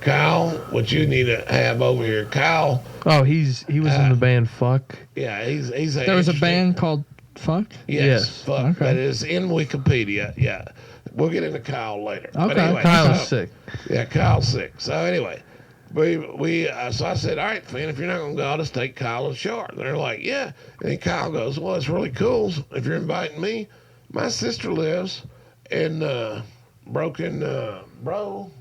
Kyle, what you need to have over here, Kyle. Oh, he was in the band Fuck. Yeah, he's There was a band called Fuck. Yes, fuck. Okay. That is in Wikipedia. Yeah, we'll get into Kyle later. But Okay. anyway, Kyle's so- sick. Yeah, Kyle's sick. So anyway, so I said, all right, Finn, if you're not gonna go, I'll just take Kyle and Short. They're like, yeah. And then Kyle goes, well, it's really cool if you're inviting me. My sister lives in Broken Arrow,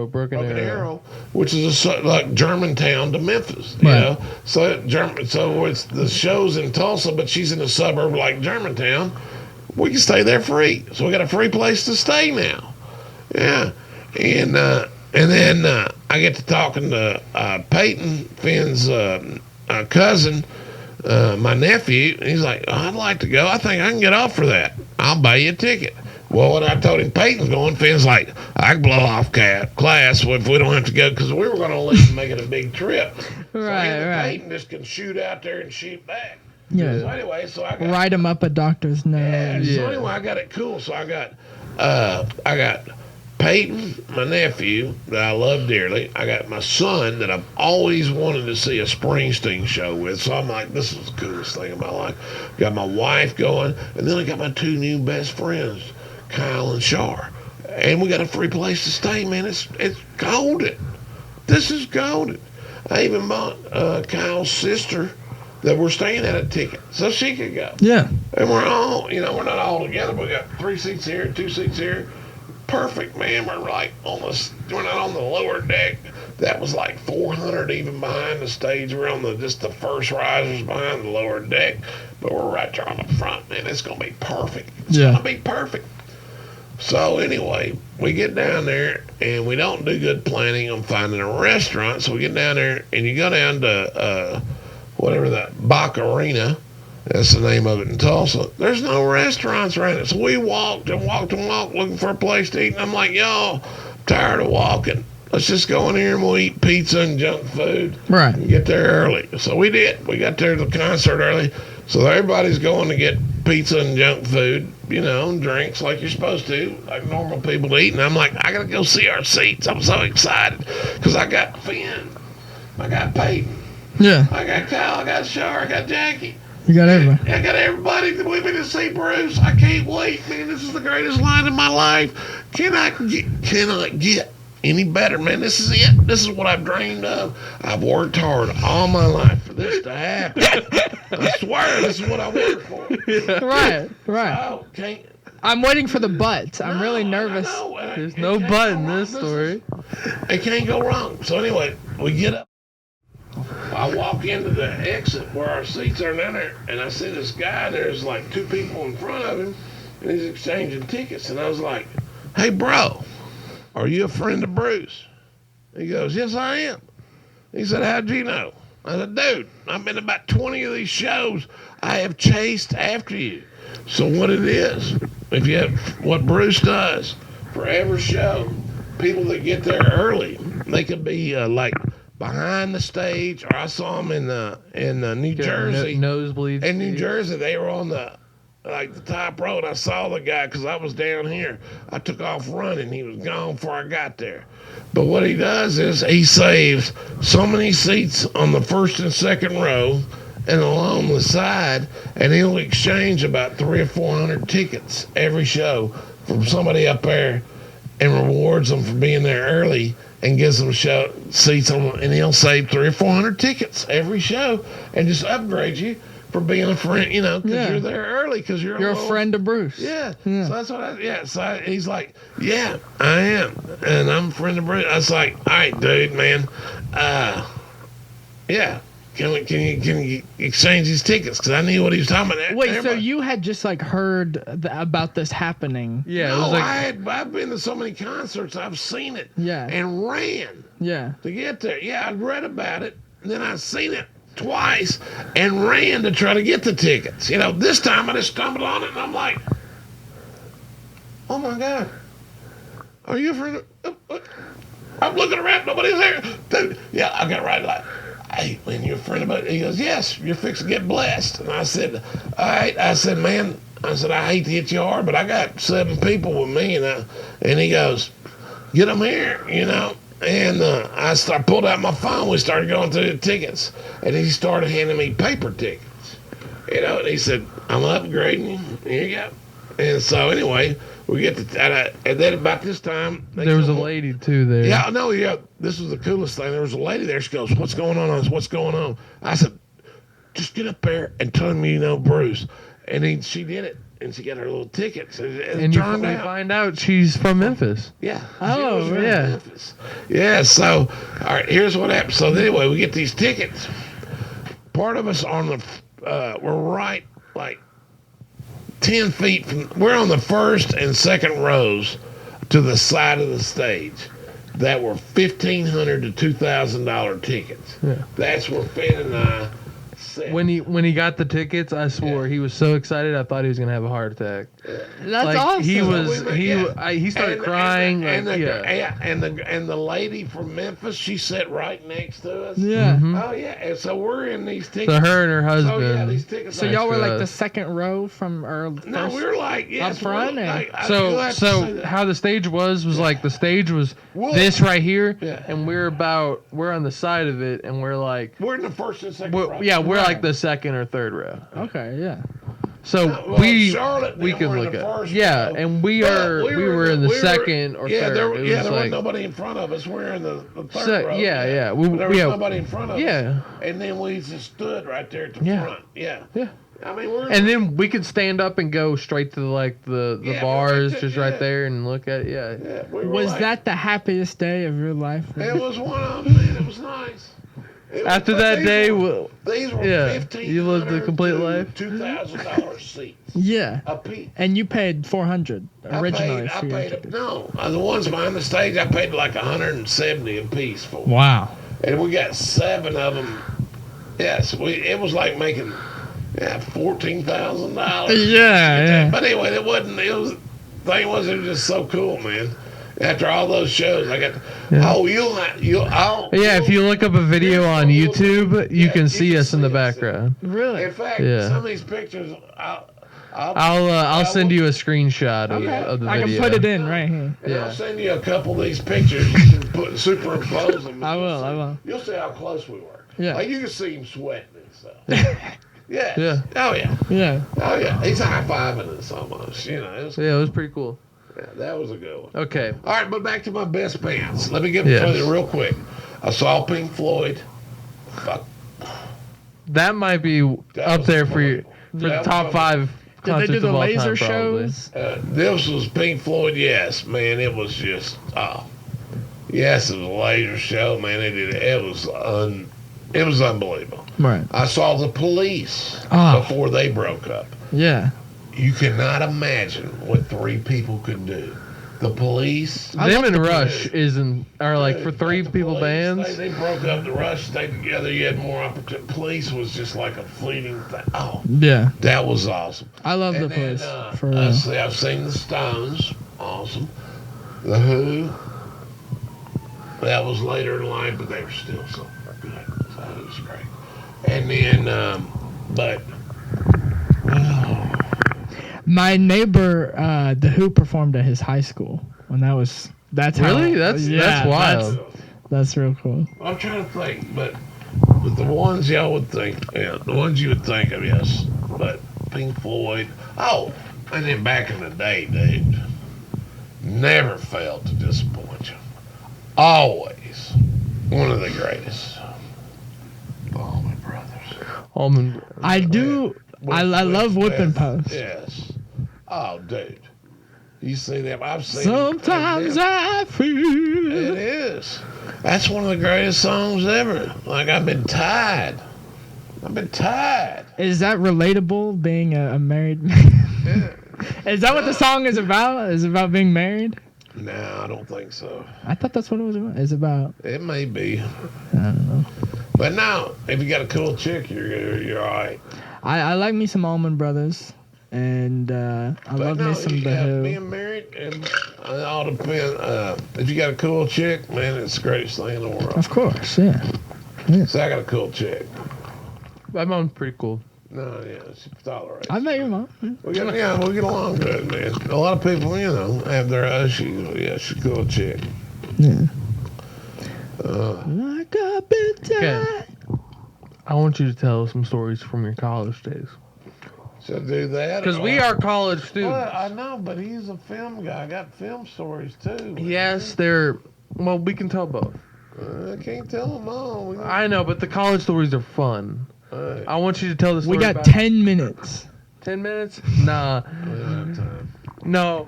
Broken Arrow. which is like Germantown to Memphis, Right. So it's the show's in Tulsa, but she's in a suburb like Germantown. We can stay there free, so we got a free place to stay now. Yeah, and And then I get to talking to Peyton, Finn's cousin, my nephew. And he's like, I'd like to go. I think I can get off for that. I'll buy you a ticket. Well, when I told him Peyton's going, Finn's like, I can blow off class if we don't have to go, because we were going to leave and make it a big trip. Right. Peyton just can shoot out there and shoot back. Yeah. So anyway, I got Write him up a doctor's note. So anyway, I got it cool. So I got Peyton, my nephew, that I love dearly. I got my son that I've always wanted to see a Springsteen show with. So I'm like, this is the coolest thing in my life. Got my wife going, and then I got my two new best friends, Kyle and Shar. And we got a free place to stay, man. It's golden. This is golden. I even bought Kyle's sister that we're staying at a ticket so she could go. Yeah. And we're all, we're not all together, but we got 3 seats here, 2 seats here. Perfect, man. We're like we're not on the lower deck. That was like 400 even behind the stage. We're on just the first risers behind the lower deck, but we're right there on the front, man. It's going to be perfect. It's going to be perfect. So anyway, we get down there, and we don't do good planning on finding a restaurant. So we get down there, and you go down to whatever that Bach Arena. That's the name of it in Tulsa. There's no restaurants around it. So we walked looking for a place to eat. And I'm like, y'all, I'm tired of walking. Let's just go in here and we'll eat pizza and junk food. Right. And get there early. So we did. We got there to the concert early. So everybody's going to get pizza and junk food, and drinks like you're supposed to, like normal people eat. And I'm like, I got to go see our seats. I'm so excited because I got Finn. I got Peyton. Yeah. I got Kyle. I got Shar. I got Jackie. You got everybody. I got everybody with me to see Bruce. I can't wait, man. This is the greatest line in my life. Cannot get any better, man. This is it. This is what I've dreamed of. I've worked hard all my life for this to happen. I swear, this is what I worked for. Right. Oh, can't. I'm waiting for the but. I'm really nervous. There's no but in this story. It can't go wrong. So anyway, we get up. I walk into the exit where our seats are down there, and I see this guy. There's like 2 people in front of him, and he's exchanging tickets. And I was like, hey, bro, are you a friend of Bruce? He goes, yes, I am. He said, how'd you know? I said, dude, I've been to about 20 of these shows. I have chased after you. So what it is, if you have what Bruce does for every show, people that get there early, they could be like behind the stage, or I saw them in New Jersey. Nosebleeds. In New Jersey, they were on the top row, and I saw the guy because I was down here. I took off running. He was gone before I got there. But what he does is he saves so many seats on the first and second row and along the side, and he'll exchange about 300 or 400 tickets every show from somebody up there and rewards them for being there early and gives them seats on, and he'll save 300 or 400 tickets every show and just upgrade you for being a friend, because you're there early because you're a friend of Bruce. Yeah. So that's what so he's like, yeah, I am, and I'm a friend of Bruce. I was like, all right, dude, man, yeah. Can you exchange these tickets? Because I knew what he was talking about. Wait, so you had just heard about this happening? Yeah, no, it was like, I've been to so many concerts, I've seen it. Yeah. And ran. Yeah. To get there. Yeah, I'd read about it, and then I've seen it twice and ran to try to get the tickets. This time I just stumbled on it, and I'm like, oh my God, are you a friend of? I'm looking around, nobody's there. Dude, yeah, I got right like, hey, man, you're a friend of mine? He goes, yes, you're fixing to get blessed. And I said, all right. I said, man, I hate to hit you hard, but I got 7 people with me. And he goes, get them here, And I pulled out my phone. We started going through the tickets. And he started handing me paper tickets. And he said, I'm upgrading you. Here you go. And so anyway, we get to, and then about this time, there was a lady too there. Yeah, no, yeah. This was the coolest thing. There was a lady there. She goes, what's going on? What's going on? I said, just get up there and tell me you know Bruce. And she did it. And she got her little tickets. And you find out she's from Memphis. Yeah. Oh, yeah. Memphis. Yeah, so, all right, here's what happened. So anyway, we get these tickets. Part of us we're right, like, 10 feet from, we're on the first and second rows to the side of the stage. that were $1,500 to $2,000 tickets. Yeah. That's where Finn and I sat. When he got the tickets, I swore he was so excited. I thought he was gonna have a heart attack. That's awesome. He started crying. And the lady from Memphis, she sat right next to us. Yeah. Mm-hmm. Oh yeah, and so we're in these tickets. So her and her husband. So yeah, these tickets. So y'all were like the second row from our first, No, we were like up front. So how the stage was like the stage was this right here, and we're on the side of it, and we're in the first and second row. Yeah, we're like the second or third row. Okay, yeah. So Charlotte, we can look at row, and we were in the second or third. There was nobody in front of us. We're in the third row. Yeah. There was nobody in front of us. Yeah. And then we just stood right there at the front. Yeah. Yeah. I mean, then we could stand up and go straight to the bars, just right there, and look at it. Yeah. Was that the happiest day of your life? It was one of them, man. It was nice. After that day, these were you lived a complete life. $2,000 seats. Yeah. A piece. And you paid $400 originally. I paid the ones behind the stage. I paid like $170 a piece for. Wow. And we got 7 of them. Yes, it was like making $14,000. Yeah. But anyway, it was just so cool, man. After all those shows, I got. If you look up a video on YouTube, you can see us in the background. Really? In fact, some of these pictures, I'll send you a screenshot of the video. I can put it in right here. And I'll send you a couple of these pictures. You can superimpose them. I will. You'll see how close we were. Yeah. Like you can see him sweating and stuff. Yeah. Oh yeah. Yeah. Oh yeah. He's high-fiving us almost. It was pretty cool. Yeah, that was a good one. Okay. All right, but back to my best bands. Let me get to you real quick. I saw Pink Floyd. Fuck. That might be up there for the top 5 concerts Did they do the of all laser time, shows? This was Pink Floyd, yes, man. It was just, yes, it was a laser show, man. It was unbelievable. Right. I saw the Police before they broke up. Yeah. You cannot imagine what 3 people could do. The Police. Them and Rush are like for 3 people bands. They broke up. The Rush stayed together. You had more opportunity. Police was just like a fleeting thing. Oh, yeah. That was awesome. I love the Police. For real. I've seen the Stones. Awesome. The Who. That was later in life, but they were still so good. So it was great. And then, my neighbor, the Who performed at his high school, and that's really that's wild. That's real cool. I'm trying to think, but the ones y'all would think, the ones you would think of, yes, but Pink Floyd. Oh, and then back in the day, dude, never failed to disappoint you. Always one of the greatest. Allman Brothers. I do. I love Whipping Post. Yes. Oh, dude. You see them? I've seen Sometimes I feel it is. That's one of the greatest songs ever. Like, I've been tired. Is that relatable, being a married man? Yeah. Is that what the song is about? Is it about being married? No, I don't think so. I thought that's what it was about. It's about. It may be. I don't know. But now, if you got a cool chick, you're all right. I like me some Allman Brothers, and love me some The Who. Being married, and it all depends. If you got a cool chick, man, it's the greatest thing in the world. Of course, yeah. So I got a cool chick. My mom's pretty cool. No, yeah, she's tolerated. I met your mom. We get along good, man. A lot of people, have their issues. Yeah, she's a cool chick. Yeah. Like a bit tight. I want you to tell some stories from your college days. Should I do that? Because we are college students. Well, I know, but he's a film guy. I got film stories, too. Man. Yes, we can tell both. I can't tell them all. I know, but the college stories are fun. Right. I want you to tell the story. We got 10 minutes. 10 minutes? Nah. No,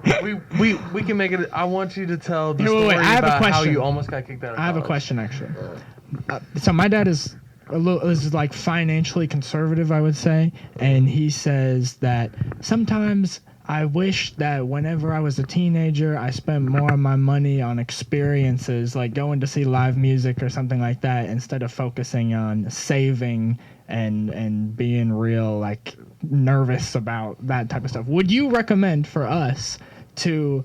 we can make it. I want you to tell the story about how you almost got kicked out of college. I have a question, actually. So my dad is like financially conservative, I would say, and he says that sometimes I wish that whenever I was a teenager, I spent more of my money on experiences, like going to see live music or something like that, instead of focusing on saving and being real, like, nervous about that type of stuff. Would you recommend for us to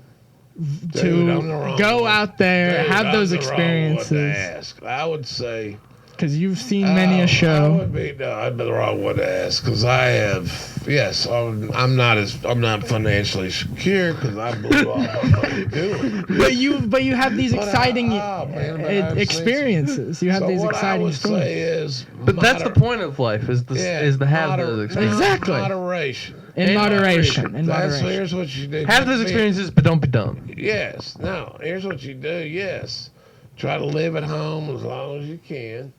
Dude, I'm the wrong go one. out there, Dude, have those I'm the wrong one to experiences? ask. I would say. Because you've seen many a I show. would be. No, I'd be the wrong one to ask because I have. Yes, I'm not financially secure because I blew all my money doing it. But you have these exciting I've experiences. You have So these what exciting I would stories. say is, But that's the point of life is to have those experiences. Exactly. Moderation. In moderation. In That's moderation. here's what you do. Have those experiences, but don't be dumb. Yes. No. Here's what you do. Yes. Try to live at home as long as you can.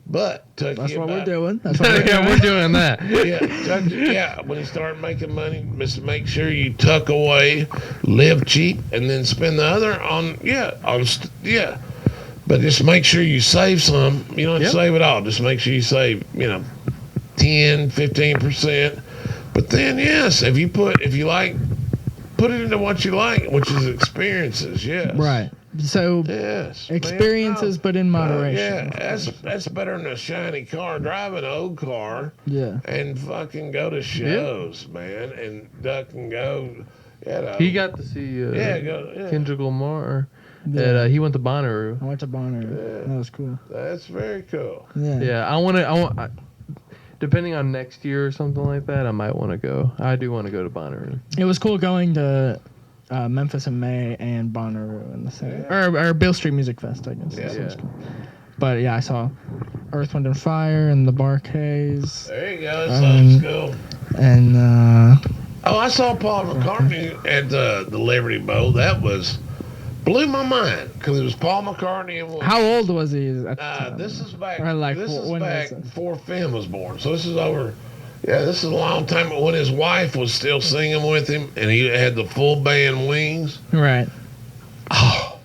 But That's what we're doing. That's what we're Yeah, doing. we're doing that. Yeah, when you start making money, just make sure you tuck away, live cheap, and then spend the other on. But just make sure you save some. You don't have to save it all. Just make sure you save, 10, 15%. But then, yes, if you like, put it into what you like, which is experiences. Yes. Right. So Yes. experiences, but in moderation. That's better than a shiny car. Drive an old car. Yeah. And fucking go to shows, man, and duck and go. He got to see Kendrick Lamar. Yeah. He went to Bonnaroo. I went to Bonnaroo. That was cool. That's very cool. Yeah. Yeah, I want. Depending on next year or something like that, I might want to go. I do want to go to Bonnaroo. It was cool going to Memphis in May and Bonnaroo in the same, or Beale Street Music Fest, I guess. Yeah. But yeah, I saw Earth, Wind and Fire and the Barkays. There you go. That sounds cool. And I saw Paul McCartney at the Liberty Bowl. That blew my mind because it was Paul McCartney and how old was he at the time? This is back. Or like, this is when back was it? before Finn was born. So this is over. Yeah, this is a long time when his wife was still singing with him, and he had the full band Wings. Right. Oh,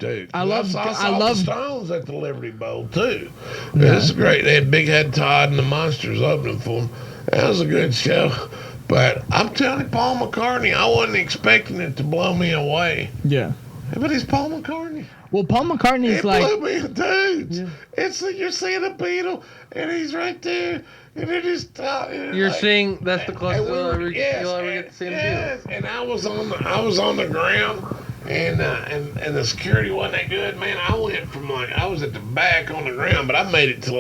dude! I saw the Stones at the Liberty Bowl too. Yeah. This is great. They had Big Head Todd and the Monsters opening for them. That was a good show. But I'm telling you, Paul McCartney, I wasn't expecting it to blow me away. Yeah. But he's Paul McCartney. Well, Paul McCartney's It like. blew me, dude. It's like you're seeing a Beatle, and he's right there, and it is. You're seeing that's the closest you'll ever get to see him. Yes, and I was on the ground, and the security wasn't that good, man. I went from I was at the back on the ground, but I made it to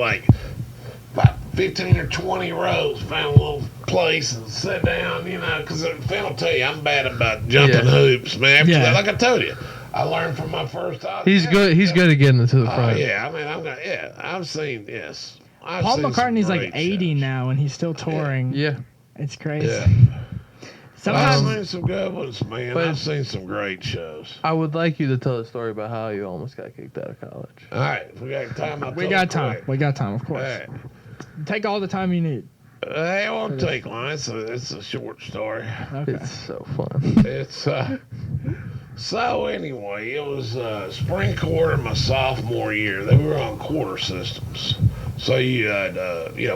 about 15 or 20 rows. Found a little place and sat down, because Phil will tell you I'm bad about jumping hoops, man. After that, like I told you. I learned from my first time. He's good. He's good at getting to the front. Oh yeah, I mean, I've seen yes. Paul McCartney's like 80 now, and he's still touring. Yeah, it's crazy. Yeah. Sometimes I've seen some good ones, man. But I've seen some great shows. I would like you to tell a story about how you almost got kicked out of college. All right, we got time. We got time. We got time, of course. All right. Take all the time you need. It won't take long. It's a short story. Okay. It's so fun. It's so anyway, it was spring quarter my sophomore year. They were on quarter systems, so you had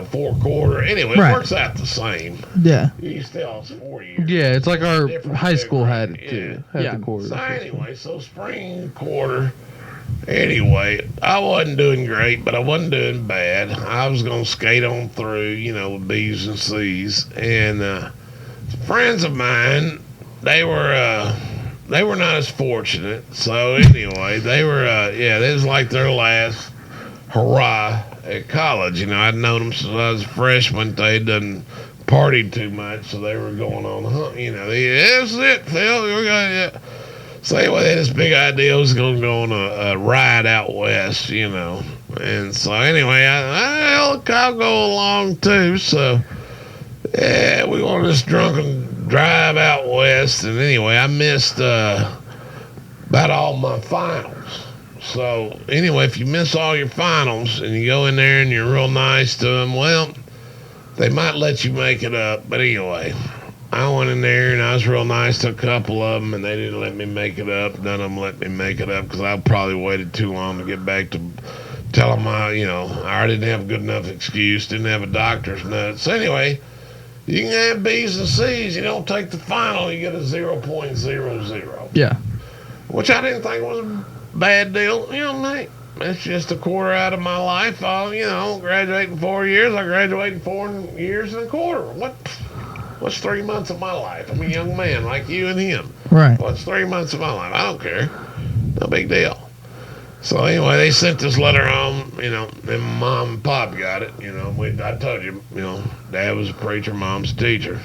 4 quarter. Anyway, Right. it works out the same. Yeah. You still have 4 years. Yeah, it's like our Different high school grade, had it too. Had Yeah. the quarter. So anyway, spring quarter. Anyway, I wasn't doing great, but I wasn't doing bad. I was gonna skate on through, with B's and C's. And friends of mine, they were not as fortunate. So anyway, they were it was like their last hurrah at college. I'd known them since I was a freshman. They'd done partied too much, so they were going on the hunt. This is it, Phil. We're gonna. So anyway, they had this big idea I was going to go on a ride out west, And so anyway, I'll go along too. So yeah, we went on this drunken drive out west. And anyway, I missed about all my finals. So anyway, if you miss all your finals and you go in there and you're real nice to them, well, they might let you make it up. But anyway, I went in there and I was real nice to a couple of them, and they didn't let me make it up. None of them let me make it up because I probably waited too long to get back to tell them I already didn't have a good enough excuse, didn't have a doctor's note. So anyway, You can have B's and C's. You don't take the final, you get a 0.00. Yeah. Which I didn't think was a bad deal. You know, mate, it's just a quarter out of my life. I'll, graduate in 4 years. I graduate in 4 years and a quarter. What's 3 months of my life? I'm a young man like you and him. Right. What's 3 months of my life? I don't care. No big deal. So anyway, they sent this letter home, and Mom and Pop got it. I told you, Dad was a preacher, Mom's a teacher.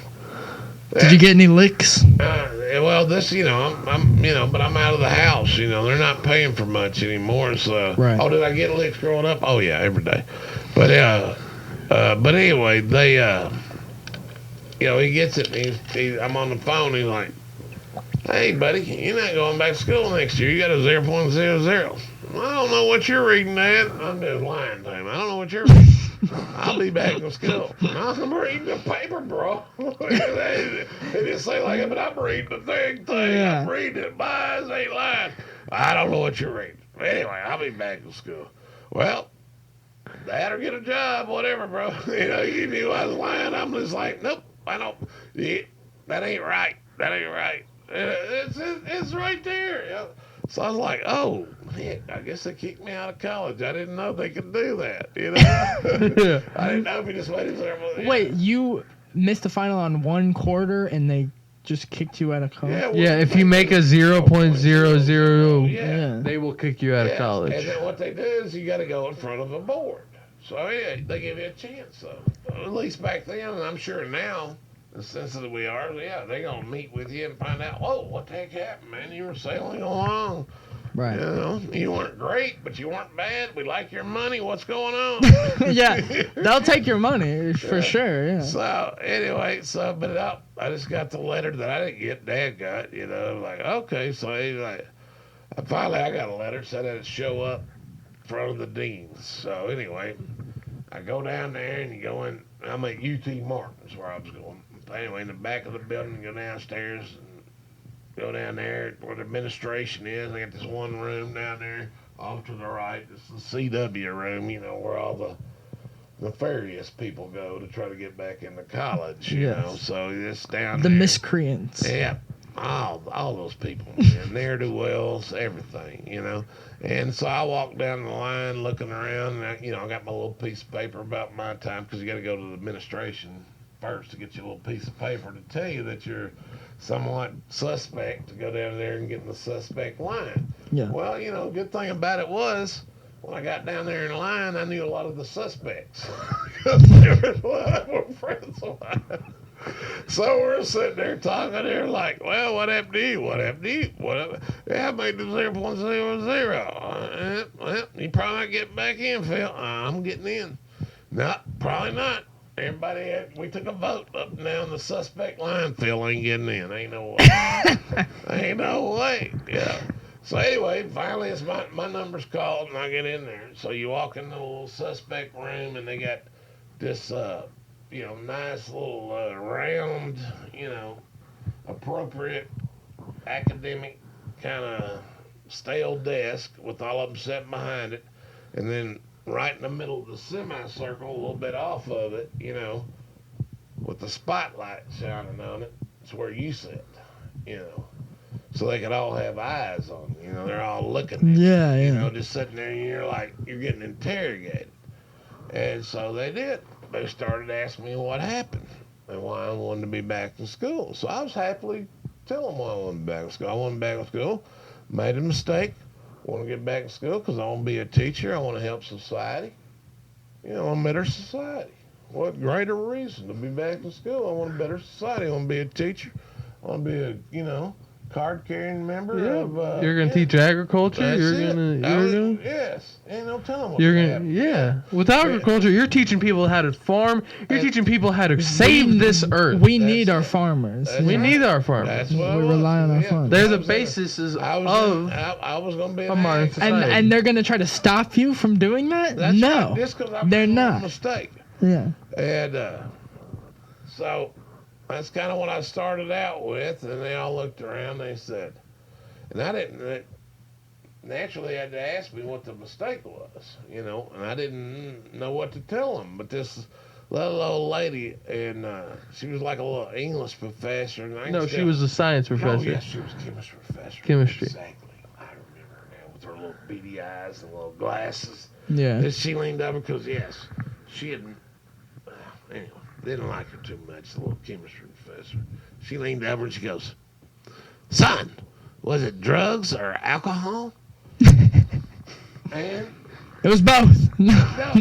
Did you get any licks? Well, this, I'm but I'm out of the house. They're not paying for much anymore. So, right. Oh, did I get licks growing up? Oh yeah, every day. But anyway, they, he gets it. I'm on the phone. He's like, "Hey, buddy, you're not going back to school next year. You got a 0.00." I don't know what you're reading, Dad. I'm just lying to him. I don't know what you're reading. I'll be back in school. I'm reading the paper, bro. They didn't say like it, but I'm reading the thing. Yeah. I'm reading it. My eyes ain't lying. I don't know what you're reading. Anyway, I'll be back in school. Well, Dad or get a job, whatever, bro. You knew I was lying. I'm just like, nope, I don't. Yeah, that ain't right. That ain't right. It's right there. So I was like, oh, heck, I guess they kicked me out of college. I didn't know they could do that, I didn't know if you just waited there. Wait, you missed the final on 1 quarter and they just kicked you out of college? Yeah, if you make a 0.00, yeah, they will kick you out of college. And then what they do is you got to go in front of a board. So yeah, they give you a chance. So at least back then, and I'm sure now, as sensitive we are, yeah, they're going to meet with you and find out, whoa, what the heck happened, man? You were sailing along. Right. You weren't great, but you weren't bad. We like your money. What's going on? Yeah, they'll take your money for sure, yeah. So, anyway, but I just got the letter that I didn't get. Dad got, like, okay. So, he's like, finally I got a letter, said I'd show up in front of the deans. So, anyway, I go down there and you go in. I'm at UT Martin's where I was going. Anyway, in the back of the building, go downstairs and go down there where the administration is. They got this one room down there off to the right. It's the CW room, where all the nefarious people go to try to get back into college, you know. So it's down the there. Miscreants. Yeah, all those people, man. Ne'er-do-wells, everything, And so I walk down the line looking around, and I got my little piece of paper about my time because you got to go to the administration first to get you a little piece of paper to tell you that you're somewhat suspect to go down there and get in the suspect line. Yeah. Well, good thing about it was when I got down there in line, I knew a lot of the suspects because they were friends of mine. So we're sitting there talking. They're like, "Well, what happened to you? What happened to you? Yeah, I made the 0.00. Well, you probably not getting back in, Phil. I'm getting in. No, probably not. We took a vote up and down the suspect line. Phil ain't getting in. Ain't no way. Ain't no way. Yeah. So anyway, finally, it's my number's called, and I get in there. So you walk in the little suspect room, and they got this, nice little round, appropriate academic kind of stale desk with all of them sitting behind it, and then right in the middle of the semicircle, a little bit off of it, with the spotlight shining on it, it's where you sit, so they could all have eyes on you. They're all looking at you, just sitting there, and you're getting interrogated. And so they did. They started asking me what happened and why I wanted to be back in school. So I was happily telling them why I wanted to be back in school. I wanted back in school, made a mistake, want to get back in school because I want to be a teacher. I want to help society. A better society. What greater reason to be back in school? I want a better society. I want to be a teacher. I want to be a, card-carrying member of... you're going to teach agriculture? Yes. Ain't no telling what With agriculture, you're teaching people how to farm. You're teaching people how to save this earth. We need our farmers. We need our farmers. That's what we rely on our farmers. They're the basis of I was going to be a modern society. And they're going to try to stop you from doing that? That's no. Right. Just 'cause I they're made not. a mistake. Yeah. And so that's kind of what I started out with, and they all looked around. They said, and I didn't. Naturally, they had to ask me what the mistake was, and I didn't know what to tell them. But this little old lady, and she was like a little English professor. And No, she was a science Oh, professor. yes, she was a chemistry professor. Chemistry. Exactly. I remember her now with her little beady eyes and little glasses. Yeah. And she leaned over because, yes, she had, anyway, didn't like her too much, the little chemistry professor. She leaned over and she goes, "Son, was it drugs or alcohol?" And It was both. no,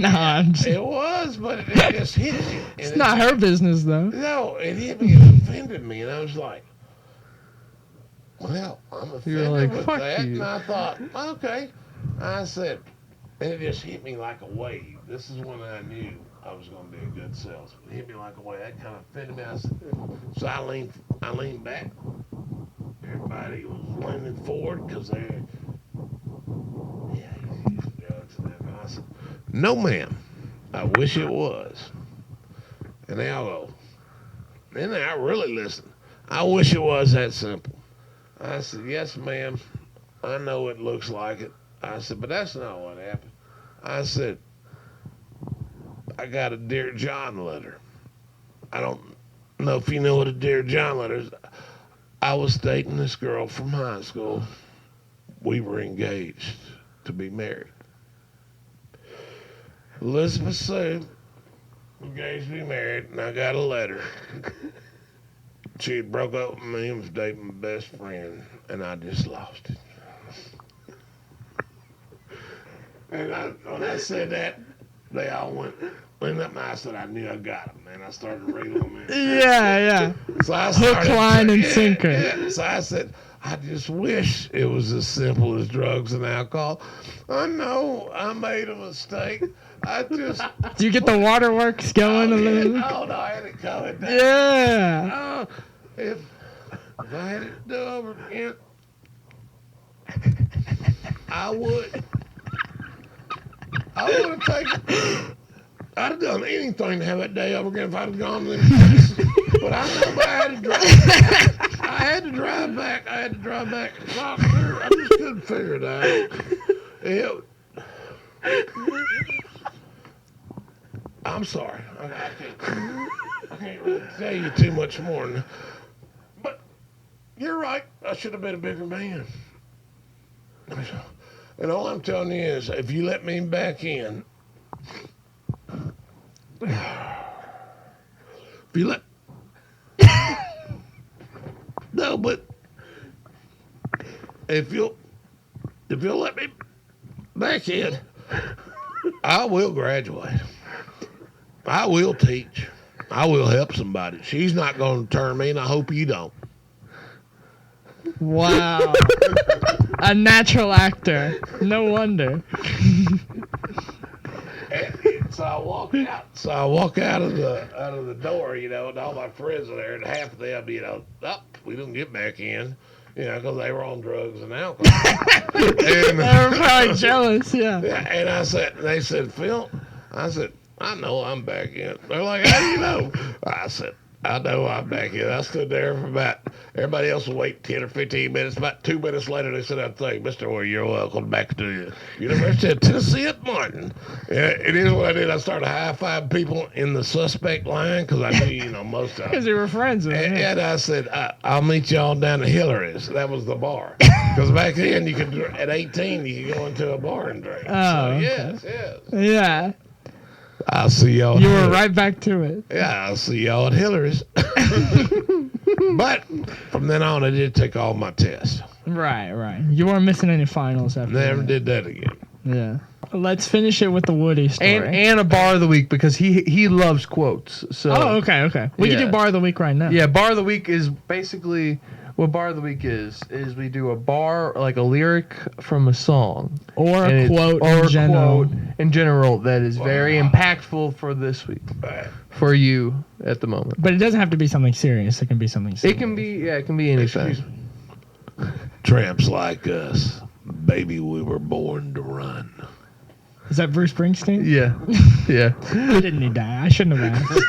I'm just, it was, but it just hit you. it's not her business though. No, it hit me and offended me, and I was like, well, I'm offended like, with "Fuck that. you." And I thought, okay. I said, and it just hit me like a wave. This is when I knew I was going to be a good salesman. It hit me like a wave. That kind of offended me. I said, so I leaned back. Everybody was leaning forward because they're, yeah, he's using drugs and that. I said, no, ma'am. I wish it was. And they all go, then I really listened. I wish it was that simple. I said, yes, ma'am. I know it looks like it. I said, but that's not what happened. I said, I got a Dear John letter. I don't know if you know what a Dear John letter is. I was dating this girl from high school. We were engaged to be married. Elizabeth Sue, engaged to be married, and I got a letter. She had broke up with me and was dating my best friend, and I just lost it. And when I said that, they all went up, and I said I knew I got them, man. I started reeling them in. Yeah. So I started, Hook, line, and sinker. Yeah. So I said, I just wish it was as simple as drugs and alcohol. I know I made a mistake. I just. Do you get the waterworks going a little? Yeah. Oh, no, I had it coming down. Yeah. Oh, if I had it do over again, I would. I would have taken. I'd have done anything to have that day over again if I'd have gone to them places. But I know I had to drive back. I had to drive back. I just couldn't figure it out. I'm sorry. I can't really tell you too much more. But you're right. I should have been a bigger man. And all I'm telling you is, if you let me back in, if you let, no, but if you'll let me back in, I will graduate. I will teach. I will help somebody. She's not going to turn me, and I hope you don't. Wow. A natural actor. No wonder. So I walk out of the door, you know, and all my friends are there, and half of them, you know, we didn't get back in, you know, because they were on drugs and alcohol. And, They were probably jealous, yeah. And they said, Phil, I said, I know I'm back in. They're like, how do you know? I said, I know I'm back in. I stood there for about, everybody else was waiting 10 or 15 minutes. About 2 minutes later, they said that thing, Mr. Ware, you're welcome back to the University of Tennessee at Martin. Yeah, it is what I did. I started high-fiving people in the suspect line because I knew, you know, most of them. Because you were friends with him. And I said, I'll meet y'all down at Hillary's. That was the bar. Because back then, you could, at 18, you could go into a bar and drink. Oh, so, okay. yes. Yeah. I'll see y'all. You were right back to it. Yeah, I'll see y'all at Hillary's. But from then on, I did take all my tests. Right. You weren't missing any finals after Never that. did that again. Yeah. Let's finish it with the Woody story. And a bar of the week because he loves quotes. So okay. We can do bar of the week right now. Yeah, bar of the week is basically what bar of the week is we do a bar, like a lyric from a song Or a quote in general that is very impactful for this week for you at the moment. But it doesn't have to be something serious. It can be something serious. It can be anything. Tramps like us, baby, we were born to run. Is that Bruce Springsteen? Yeah. Didn't he die? I shouldn't have asked.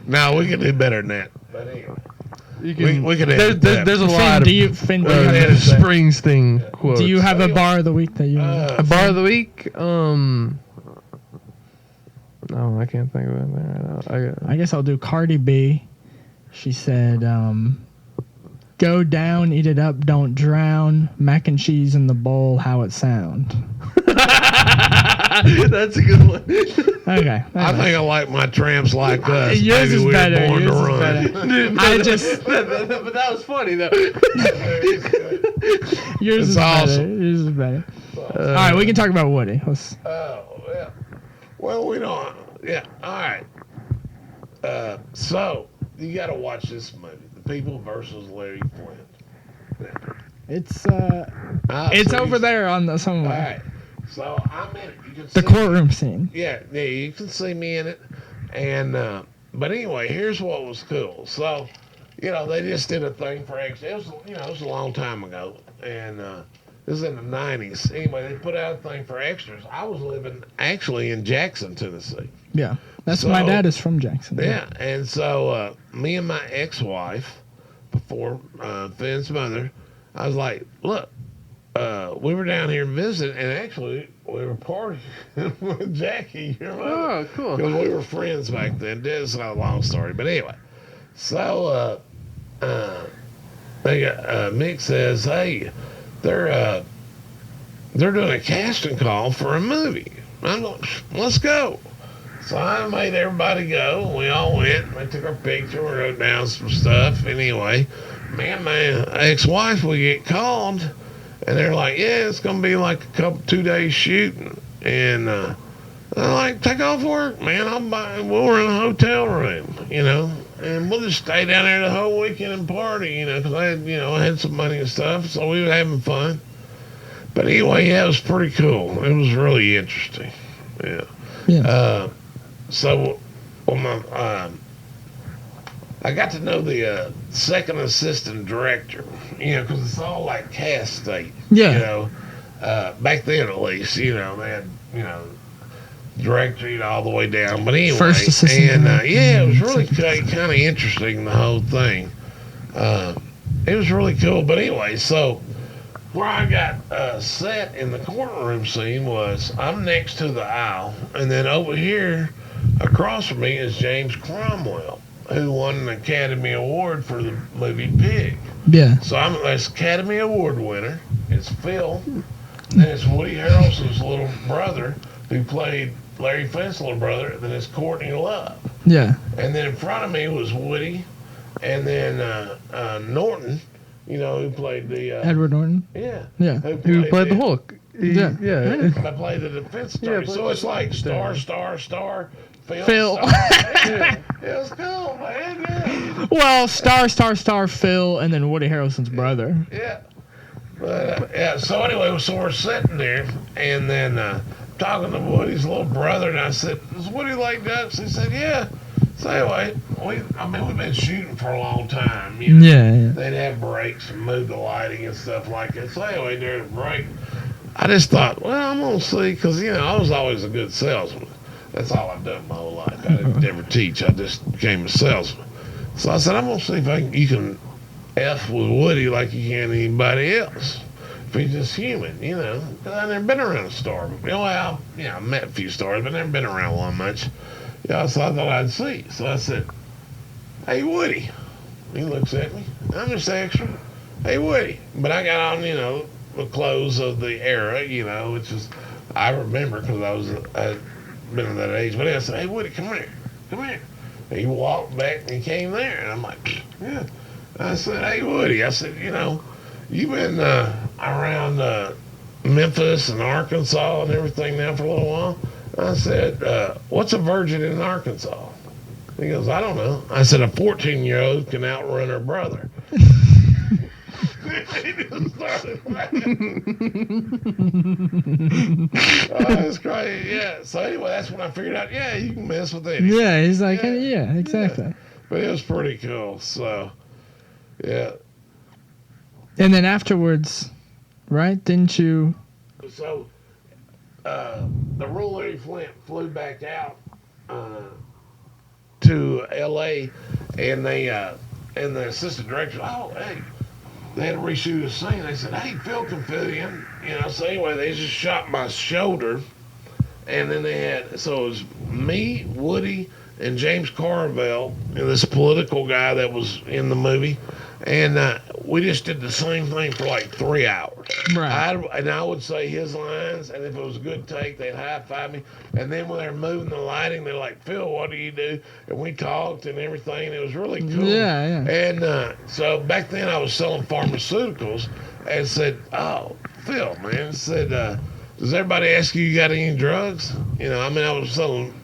No, we can do better than that. But anyway. You can, we can edit that. there's a lot of Springsteen quotes. Do you have a bar of the week that you? A bar of the week? I Oh, I can't think of it right now. I guess I'll do Cardi B. She said, "Go down, eat it up, don't drown. Mac and cheese in the bowl, how it sound." That's a good one. Okay. I think I like my tramps like us. Yours Maybe is we were better. born Yours to is run. better. Dude, I just. but that was funny though. Yours is awesome. better. Yours is better. All right, we can talk about Woody. Let's. Oh, yeah. Well, we don't. Yeah. All right. So you got to watch this movie, The People versus Larry Flint. It's So over there on the All somewhere. right. So I'm in it. You can The see courtroom scene. Yeah, you can see me in it. And but anyway, here's what was cool. So, they just did a thing for extras. It was a long time ago, and this is in the '90s. Anyway, they put out a thing for extras. I was living actually in Jackson, Tennessee. Yeah, that's my dad is from Jackson. Yeah, and so me and my ex-wife, before Finn's mother, I was like, look. We were down here visiting, and actually, we were partying with Jackie, your mother. Oh, cool. Because we were friends back then. This is not a long story, but anyway. So, Mick says, hey, they're doing a casting call for a movie. I'm going, let's go. So I made everybody go. We all went. We took our picture. We wrote down some stuff. Anyway, me and my ex-wife, we get called. And they're like, yeah, it's going to be like a 2 days shooting. And they're like, take off work, man. We'll rent a hotel room, and we'll just stay down there the whole weekend and party, because I had some money and stuff. So we were having fun. But anyway, yeah, it was pretty cool. It was really interesting. Yeah. So, I got to know the second assistant director, because it's all like cast state. Yeah. Back then at least, they had, director, all the way down. But anyway, First assistant. and it was really kind of interesting, the whole thing. It was really cool. But anyway, so where I got set in the courtroom scene was I'm next to the aisle, and then over here across from me is James Cromwell, who won an Academy Award for the movie Pig. Yeah. So I'm this Academy Award winner. It's Phil. Then it's Woody Harrelson's little brother, who played Larry Flint's little brother. Then it's Courtney Love. Yeah. And then in front of me was Woody, and then Norton, who played the Edward Norton. Yeah. Yeah. Who played the Hulk? Yeah. Yeah. I played the defense attorney. So it's like star, Phil. Phil. Yeah. It was cool, man. Yeah. Well, star, Phil, and then Woody Harrelson's brother. Yeah. But, so anyway, so we're sitting there, and then talking to Woody's little brother, and I said, does Woody like ducks? He said, yeah. So anyway, we've been shooting for a long time. Yeah. They'd have breaks and move the lighting and stuff like that. So anyway, during the break, I just thought, well, I'm going to see, because, I was always a good salesman. That's all I've done my whole life. I didn't ever teach. I just became a salesman. So I said, I'm going to see if you can F with Woody like you can anybody else. If he's just human, Because I've never been around a star. I met a few stars, but never been around one much. So I thought I'd see. So I said, hey, Woody. He looks at me. I'm just extra. Hey, Woody. But I got on, the clothes of the era, which is, I remember because I'd been at that age. But I said, hey, Woody, come here. And he walked back and he came there. And I'm like, yeah. I said, hey, Woody. I said, you've been around Memphis and Arkansas and everything now for a little while. I said, what's a virgin in Arkansas? He goes, I don't know. I said, a 14-year-old can outrun her brother. He just started laughing. That's crazy. Yeah. So anyway, that's when I figured out, you can mess with anything. Yeah, he's like, yeah, exactly. Yeah. But it was pretty cool. So, yeah. And then afterwards, right? Didn't you? So, the real Larry Flint flew back out to L.A. and and the assistant director, they had to reshoot a scene. They said, hey, Phil can fit in. So anyway, they just shot my shoulder And then they had, so it was me, Woody, and James Carville, and this political guy that was in the movie. And we just did the same thing for like 3 hours. Right. I would say his lines, and if it was a good take, they'd high-five me. And then when they're moving the lighting, they're like, Phil, what do you do? And we talked and everything, and it was really cool. Yeah, yeah. And so back then I was selling pharmaceuticals and said, oh, Phil, man, said, does everybody ask you got any drugs? You know, I mean, I was selling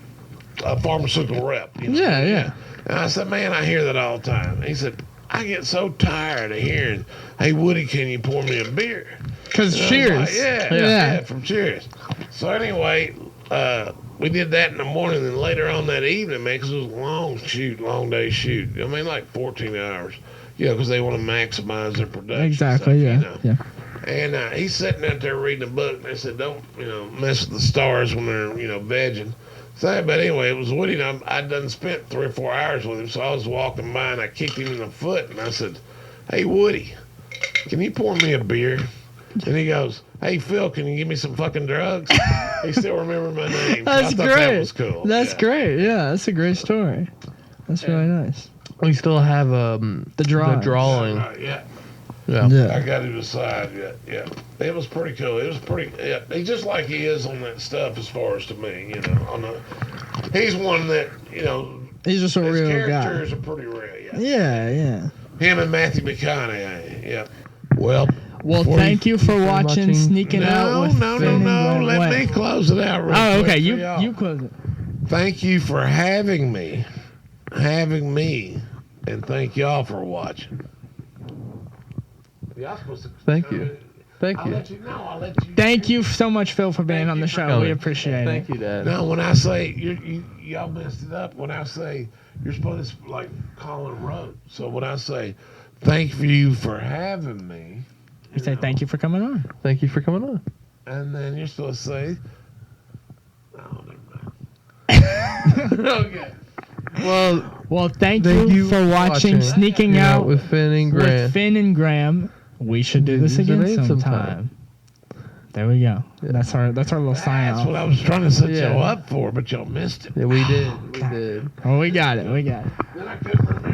a pharmaceutical rep. You know? Yeah. And I said, man, I hear that all the time. He said, I get so tired of hearing, hey, Woody, can you pour me a beer? Because Cheers. Like, yeah, from Cheers. So anyway, we did that in the morning, and later on that evening, man, because it was a long day shoot. I mean, like 14 hours. You know, because they want to maximize their production. Exactly, stuff, yeah. And he's sitting out there reading a book, and they said, don't, mess with the stars when they're, vegging. So, but anyway, it was Woody, and I'd done spent 3 or 4 hours with him, so I was walking by, and I kicked him in the foot, and I said, hey, Woody, can you pour me a beer? And he goes, hey, Phil, can you give me some fucking drugs? He still remembered my name. That's so I thought great. That was cool. That's great. Yeah, that's a great story. That's really nice. We still have the drawing. Yeah. Yeah. I got to decide. Yeah. It was pretty cool. It was pretty. Yeah. He's just like he is on that stuff as far as to me. He's one that He's just a his real guy. characters are pretty real. Yeah. Him and Matthew McConaughey. Yeah. Well, thank you for watching Sneaking Out with No. Finn and Graham. Let me close it out real quick. Oh, okay. for y'all. You close it. Thank you for having me, and thank y'all for watching. Thank you. I'll let you. Thank you so much, Phil, for being Thank on you the for show. coming. We appreciate Thank it. you, Dad. Now, when I say y'all messed it up. When I say you're supposed to like Colin wrote. So when I say thank you for having me, You say thank you for coming on. Thank you for coming on. and then you're supposed to say, oh, never mind. Okay. Well, thank you for watching Sneaking Out with Finn and Graham. with Finn and Graham. We should do this again sometime. There we go. Yeah. That's our little sign That's off. what I was trying to set Yeah. y'all up for, but y'all missed it. Yeah, we did. Well, we got it. Then I couldn't remember.